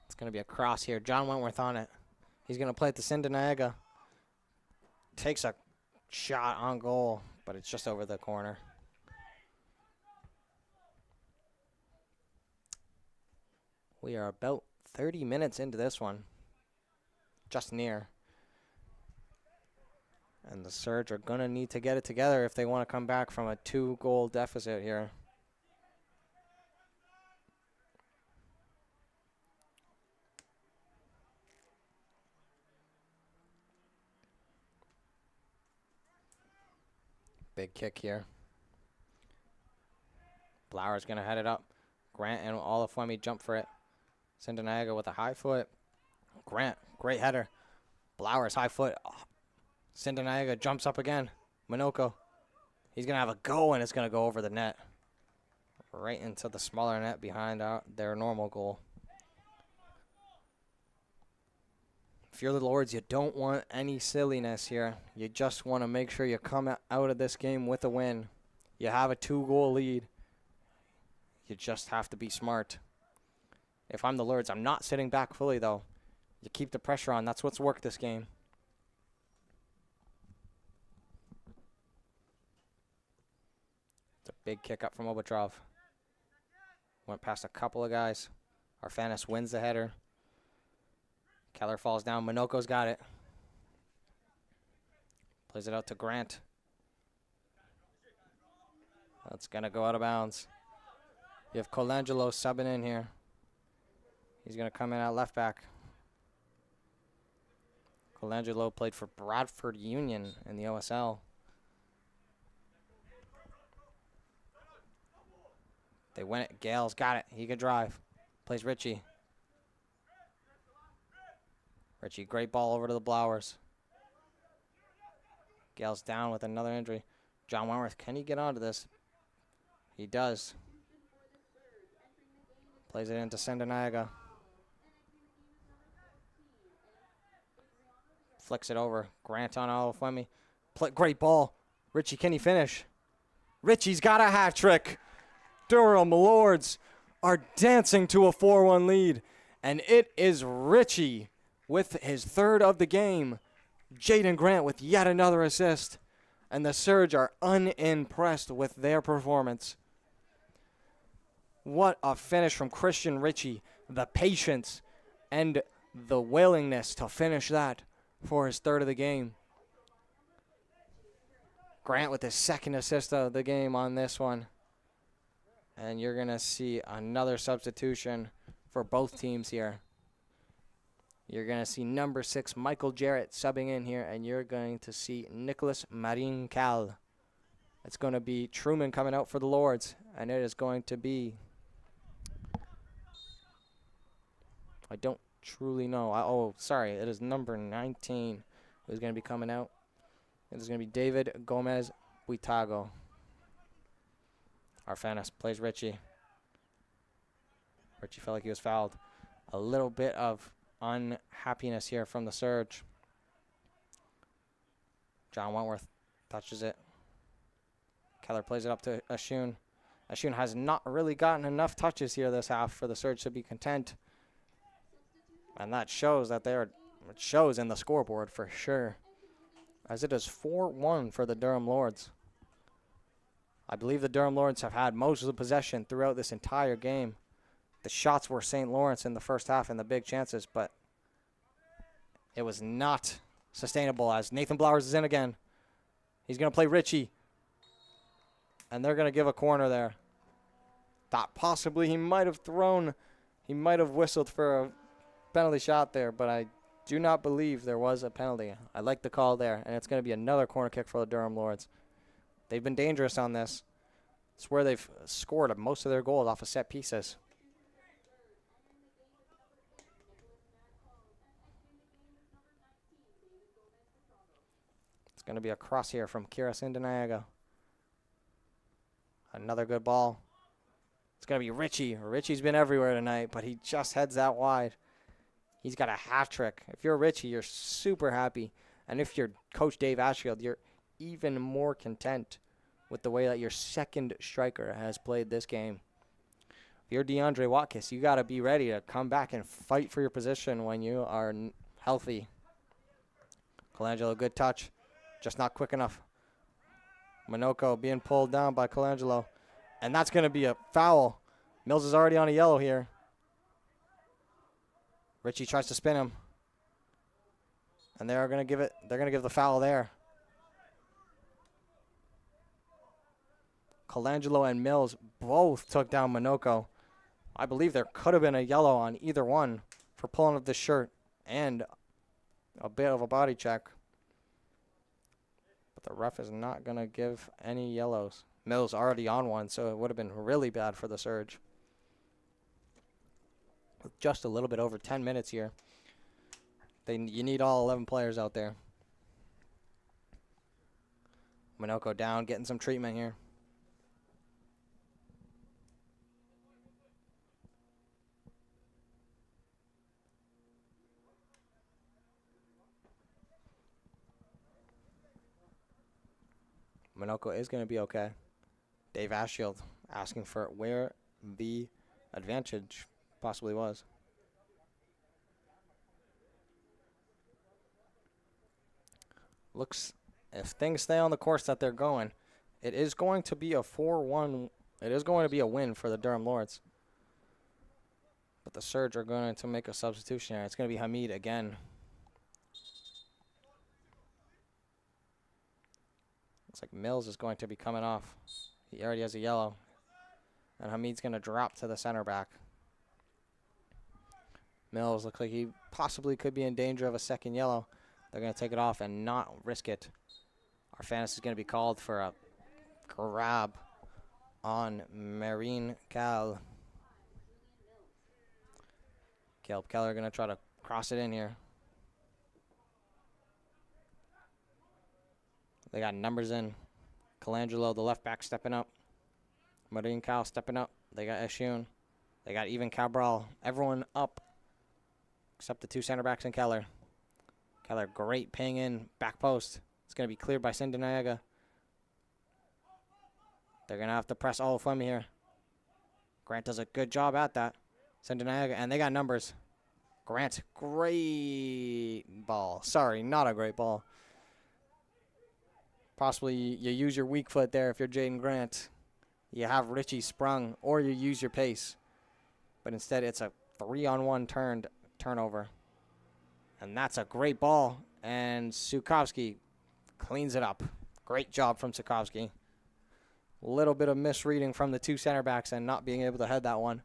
It's going to be a cross here. John Wentworth on it. He's going to play it to Cinda Niaga. Takes a shot on goal, but it's just over the corner. We are about 30 minutes into this one. Just near. And the Surge are going to need to get it together if they want to come back from a 2-goal deficit here. Big kick here. Blowers going to head it up. Grant and Olufemi jump for it. Cinda Niaga with a high foot. Grant, great header. Blowers, high foot. Oh. Sindanaga jumps up again. Minoko. He's going to have a go, and it's going to go over the net. Right into the smaller net behind their normal goal. If you're the Lords, you don't want any silliness here. You just want to make sure you come out of this game with a win. You have a 2-goal lead. You just have to be smart. If I'm the Lords, I'm not sitting back fully, though. You keep the pressure on. That's what's worked this game. It's a big kick up from Obatrov. Went past a couple of guys. Arfanis wins the header. Keller falls down. Minoko's got it. Plays it out to Grant. That's going to go out of bounds. You have Colangelo subbing in here. He's going to come in at left back. Colangelo played for Bradford Union in the OSL. They win it. Gale's got it. He can drive. Plays Richie. Richie, great ball over to the Blowers. Gale's down with another injury. John Wentworth, can he get onto this? He does. Plays it into Sendanaga. Flicks it over. Grant on Olafemi. Great ball. Richie, can he finish? Richie's got a hat trick. Durham Lords are dancing to a 4-1 lead. And it is Richie with his third of the game. Jaden Grant with yet another assist. And the Surge are unimpressed with their performance. What a finish from Christian Richie. The patience and the willingness to finish that for his third of the game. Grant with his second assist of the game on this one. And you're going to see another substitution for both teams here. You're going to see number 6, Michael Jarrett, subbing in here, and you're going to see Nicholas Marin-Cal. It's going to be Truman coming out for the Lords, and it is going to be, I don't truly know. Sorry, it is number 19 who's going to be coming out. It is going to be David Gomez Buitago. Arfanis plays Richie. Richie felt like he was fouled. A little bit of unhappiness here from the Surge. John Wentworth touches it. Keller plays it up to Ashun. Ashun has not really gotten enough touches here this half for the Surge to be content. And that shows that it shows in the scoreboard for sure. As it is 4-1 for the Durham Lords. I believe the Durham Lords have had most of the possession throughout this entire game. The shots were St. Lawrence in the first half and the big chances, but it was not sustainable as Nathan Blowers is in again. He's going to play Richie. And they're going to give a corner there. Thought possibly he might have whistled for a penalty shot there, but I do not believe there was a penalty. I like the call there, and it's going to be another corner kick for the Durham Lords. They've been dangerous on this. It's where they've scored most of their goals off of set pieces. It's going to be a cross here from Kira Sindanaga. Another good ball. It's going to be Richie. Richie's been everywhere tonight, but he just heads that wide. He's got a hat trick. If you're Richie, you're super happy. And if you're Coach Dave Ashfield, you're even more content with the way that your second striker has played this game. If you're DeAndre Watkins, you got to be ready to come back and fight for your position when you are healthy. Colangelo, good touch. Just not quick enough. Minoko being pulled down by Colangelo. And that's going to be a foul. Mills is already on a yellow here. Richie tries to spin him. And they're going to give the foul there. Colangelo and Mills both took down Minoko. I believe there could have been a yellow on either one for pulling up the shirt and a bit of a body check. But the ref is not going to give any yellows. Mills already on one, so it would have been really bad for the Surge. With just a little bit over 10 minutes here. You need all 11 players out there. Minoko down, getting some treatment here. Minoko is going to be okay. Dave Ashield asking for where the advantage possibly was. Looks, if things stay on the course that they're going, it is going to be a 4-1. It is going to be a win for the Durham Lords. But the Surge are going to make a substitution here. It's going to be Hamid again. Looks like Mills is going to be coming off. He already has a yellow. And Hamid's going to drop to the center back. Mills looks like he possibly could be in danger of a second yellow. They're going to take it off and not risk it. Our fantasy is going to be called for a grab on Marine Cal. Caleb Keller going to try to cross it in here. They got numbers in. Colangelo, the left back, stepping up. Marine Cal stepping up. They got Eshun. They got even Cabral. Everyone up except the two center backs and Keller. Keller, great ping in, back post. It's going to be cleared by Sindanayaga. They're going to have to press all of here. Grant does a good job at that. Sindanayaga, and they got numbers. Grant, great ball. Sorry, not a great ball. Possibly you use your weak foot there if you're Jaden Grant. You have Richie sprung, or you use your pace. But instead, it's a 3-on-1 turnover. And that's a great ball. And Sukovsky cleans it up. Great job from Sukovsky. A little bit of misreading from the two center backs and not being able to head that one.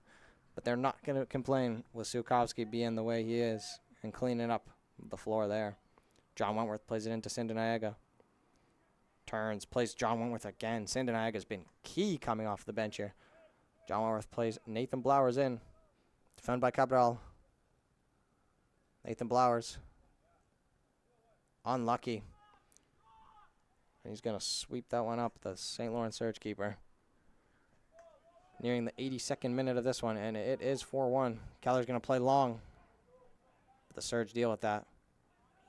But they're not going to complain with Sukovsky being the way he is and cleaning up the floor there. John Wentworth plays it into Sindanayaga. Turns, plays John Wentworth again. Sindanayaga has been key coming off the bench here. John Wentworth plays Nathan Blowers in. Defended by Cabral. Nathan Blowers. Unlucky. And he's going to sweep that one up, the St. Lawrence Surge keeper. Nearing the 82nd minute of this one, and it is 4-1. Keller's going to play long. The Surge deal with that.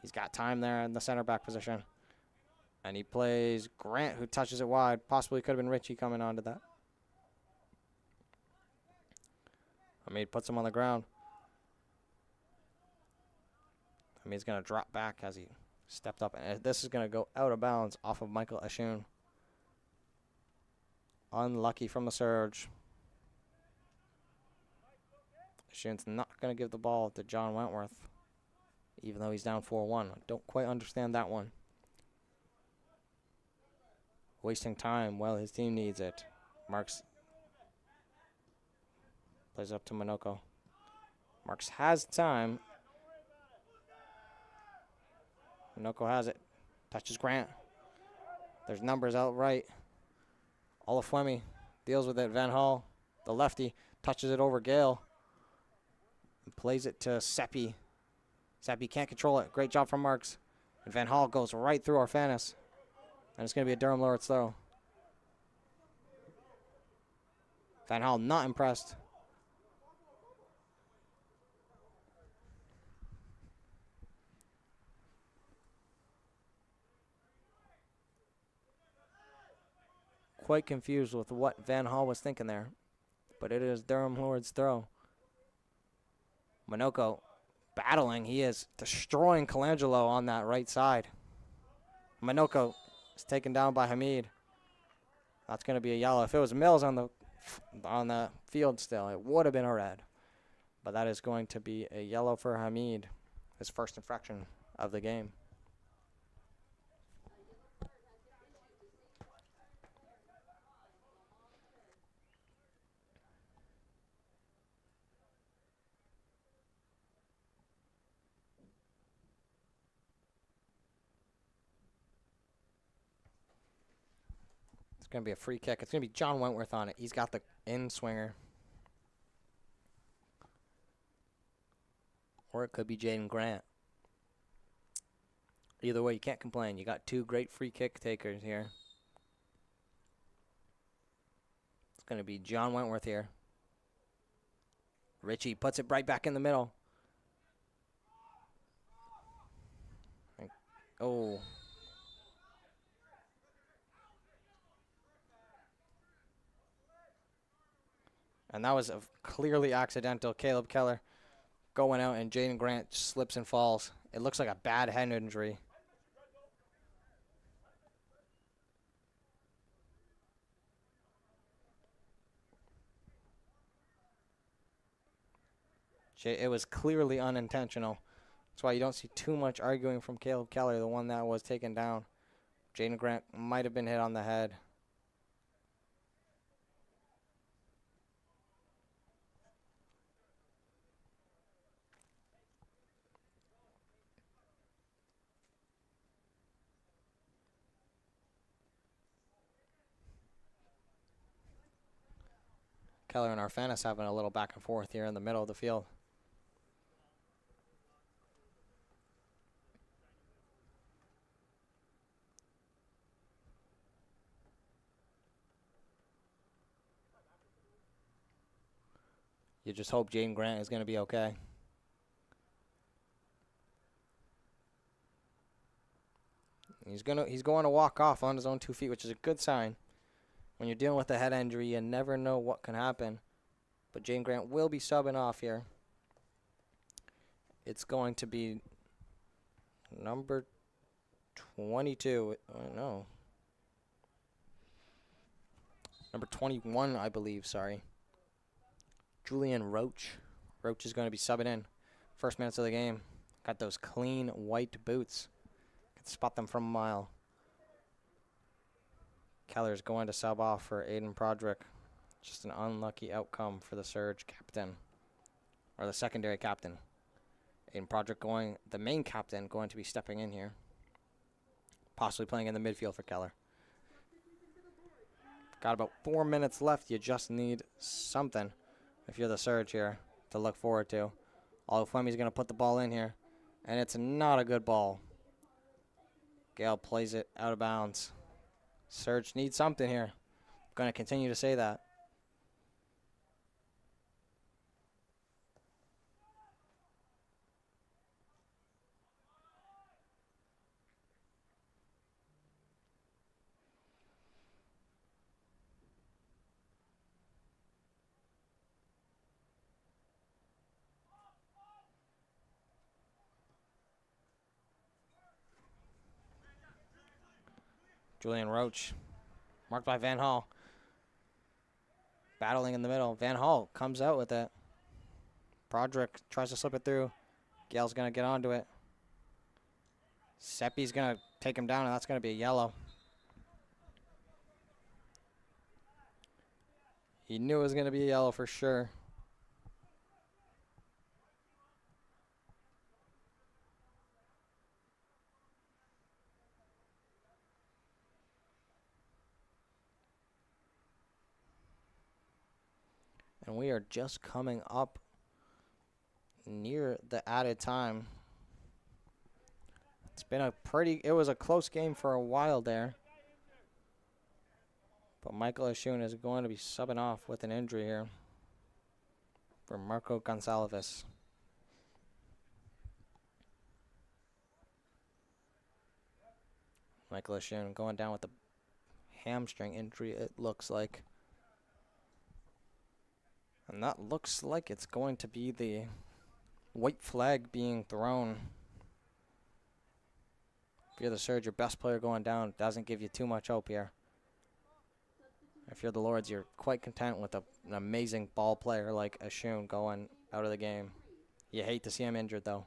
He's got time there in the center back position. And he plays Grant, who touches it wide. Possibly could have been Richie coming onto that. Hamid puts him on the ground. Hamid's going to drop back as he stepped up. And this is going to go out of bounds off of Michael Eshun. Unlucky from the Surge. Eshun's not going to give the ball to John Wentworth, even though he's down 4-1. I don't quite understand that one. Wasting time while his team needs it. Marks plays up to Minoko. Marks has time. Minoko has it. Touches Grant. There's numbers out right. Olafwemi deals with it. Van Hall, the lefty, touches it over Gale. And plays it to Seppi. Seppi can't control it. Great job from Marks. And Van Hall goes right through Orphanis. And it's going to be a Durham Lords throw. Van Hall not impressed. Quite confused with what Van Hall was thinking there. But it is Durham Lords throw. Minoko battling. He is destroying Colangelo on that right side. Minoko is taken down by Hamid. That's going to be a yellow. If it was Mills on the field still, it would have been a red. But that is going to be a yellow for Hamid, his first infraction of the game. Going to be a free kick. It's going to be John Wentworth on it. He's got the in swinger. Or it could be Jaden Grant. Either way, you can't complain. You got two great free kick takers here. It's going to be John Wentworth here. Richie puts it right back in the middle. Oh. And that was a clearly accidental. Caleb Keller going out, and Jaden Grant slips and falls. It looks like a bad head injury. It was clearly unintentional. That's why you don't see too much arguing from Caleb Keller, the one that was taken down. Jaden Grant might have been hit on the head. Keller and Arfanis having a little back and forth here in the middle of the field. You just hope Jaden Grant is going to be okay. He's going to walk off on his own 2 feet, which is a good sign. When you're dealing with a head injury, you never know what can happen. But Jaden Grant will be subbing off here. It's going to be number 22. Oh, no. Number 21, I believe, sorry. Julian Roach. Roach is going to be subbing in. First minutes of the game. Got those clean white boots. Can spot them from a mile. Keller's going to sub off for Aiden Prodrick. Just an unlucky outcome for the Surge captain. Or the secondary captain. Aiden Prodrick the main captain, going to be stepping in here. Possibly playing in the midfield for Keller. Got about 4 minutes left. You just need something, if you're the Surge here, to look forward to. Olufemi's going to put the ball in here. And it's not a good ball. Gale plays it out of bounds. Surge needs something here. I'm going to continue to say that. Julian Roach, marked by Van Hall. Battling in the middle. Van Hall comes out with it. Prodrick tries to slip it through. Gale's going to get onto it. Seppi's going to take him down, and that's going to be a yellow. He knew it was going to be a yellow for sure. And we are just coming up near the added time. It was a close game for a while there. But Michael Ashun is going to be subbing off with an injury here for Marco Gonsalves. Michael Ashun going down with a hamstring injury, it looks like. And that looks like it's going to be the white flag being thrown. If you're the Surge, your best player going down doesn't give you too much hope here. If you're the Lords, you're quite content with an amazing ball player like Ashun going out of the game. You hate to see him injured, though.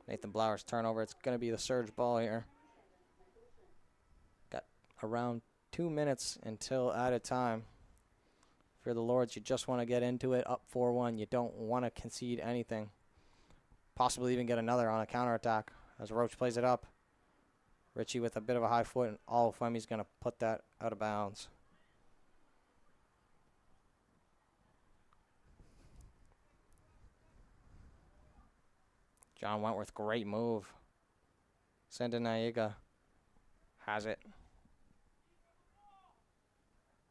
Nathan Blauer's turnover. It's going to be the Surge ball here. Got around 2 minutes until added time. If you're the Lords, you just want to get into it up 4-1. You don't want to concede anything. Possibly even get another on a counterattack as Roach plays it up. Richie with a bit of a high foot, and Olufemi's going to put that out of bounds. John Wentworth, great move. Sandanayiga has it.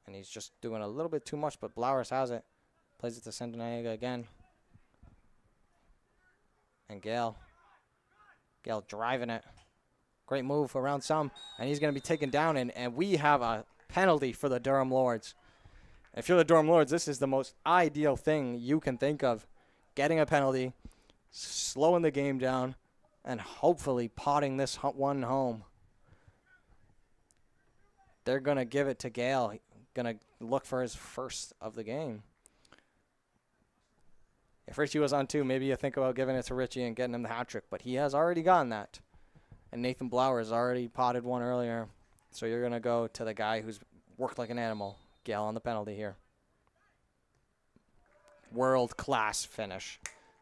And he's just doing a little bit too much, but Blowers has it. Plays it to Sandanayiga again. And Gale. Gale driving it. Great move around some. And he's going to be taken down. And we have a penalty for the Durham Lords. If you're the Durham Lords, this is the most ideal thing you can think of. Getting a penalty, slowing the game down, and hopefully potting this one home. They're going to give it to Gale. Going to look for his first of the game. If Richie was on 2, maybe you think about giving it to Richie and getting him the hat trick, but he has already gotten that. And Nathan Blowers already potted one earlier. So you're going to go to the guy who's worked like an animal. Gale on the penalty here. World-class finish.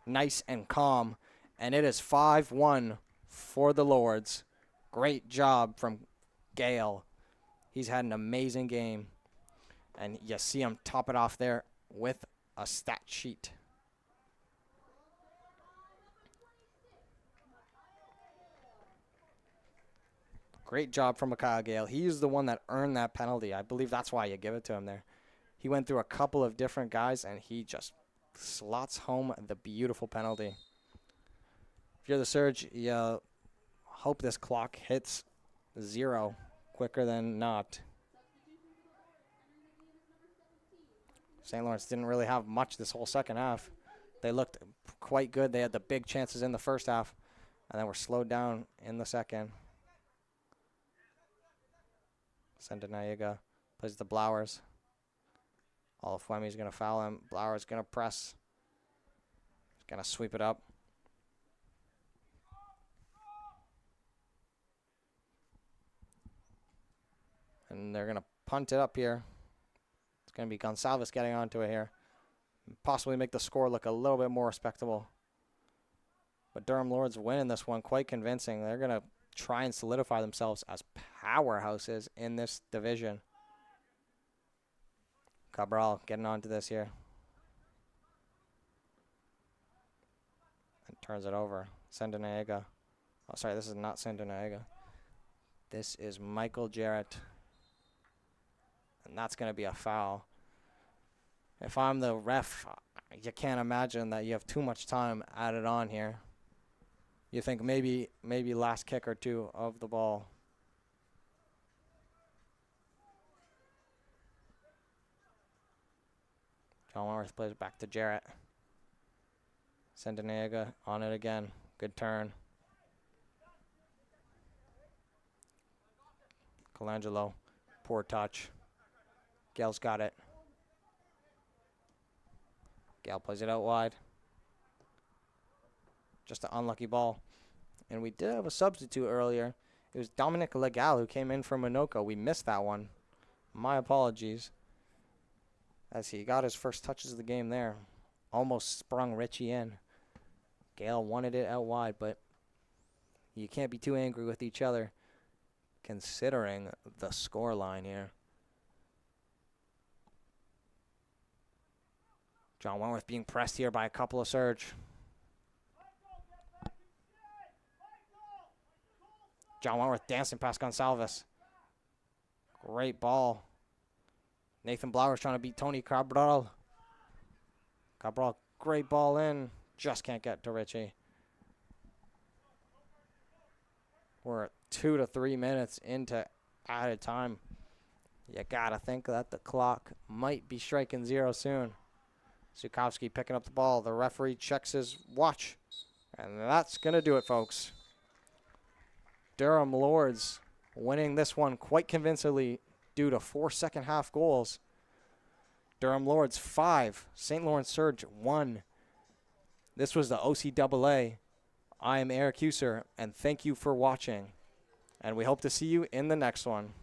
Nice and calm. And it is 5-1 for the Lords. Great job from Gale. He's had an amazing game. And you see him top it off there with a stat sheet. Great job from Mikhail Gale. He's the one that earned that penalty. I believe that's why you give it to him there. He went through a couple of different guys, and he just slots home the beautiful penalty. If you're the Surge, you hope this clock hits 0 quicker than not. St. Lawrence didn't really have much this whole second half. They looked quite good. They had the big chances in the first half, and then were slowed down in the second. Sandanayiga plays the Blowers. Olafwemi's going to foul him. Blowers going to press. He's going to sweep it up. And they're going to punt it up here. It's going to be Gonsalves getting onto it here. Possibly make the score look a little bit more respectable. But Durham Lords winning this one quite convincing. They're going to try and solidify themselves as powerhouses in this division. Cabral getting onto this here. And turns it over. Sandanayiga. Oh, sorry, this is not Sandanayiga. This is Michael Jarrett. And that's going to be a foul. If I'm the ref, you can't imagine that you have too much time added on here. You think maybe last kick or two of the ball. John Wentworth plays back to Jarrett. Sandanayiga on it again. Good turn. Colangelo, poor touch. Gale's got it. Gale plays it out wide. Just an unlucky ball. And we did have a substitute earlier. It was Dominic Legal who came in from Minoka. We missed that one. My apologies. As he got his first touches of the game there. Almost sprung Richie in. Gale wanted it out wide, but you can't be too angry with each other considering the score line here. John Wentworth being pressed here by a couple of Surge. John Wentworth dancing past Gonsalves. Great ball. Nathan Blowers trying to beat Tony Cabral. Cabral, great ball in. Just can't get to Richie. We're 2 to 3 minutes into added time. You gotta think that the clock might be striking 0 soon. Zukowski picking up the ball. The referee checks his watch. And that's going to do it, folks. Durham Lords winning this one quite convincingly due to 4 second-half goals. Durham Lords 5, St. Lawrence Surge 1. This was the OCAA. I am Eric Huser, and thank you for watching. And we hope to see you in the next one.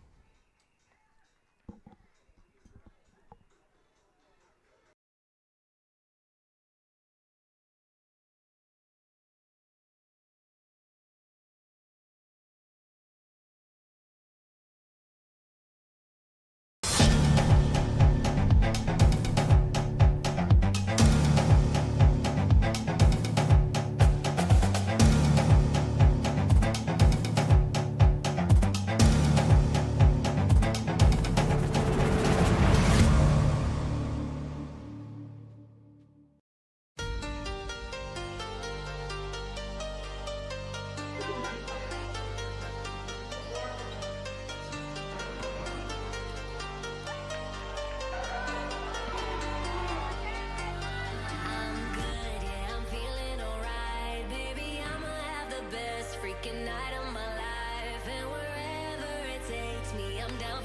second night of my life, and wherever it takes me, I'm down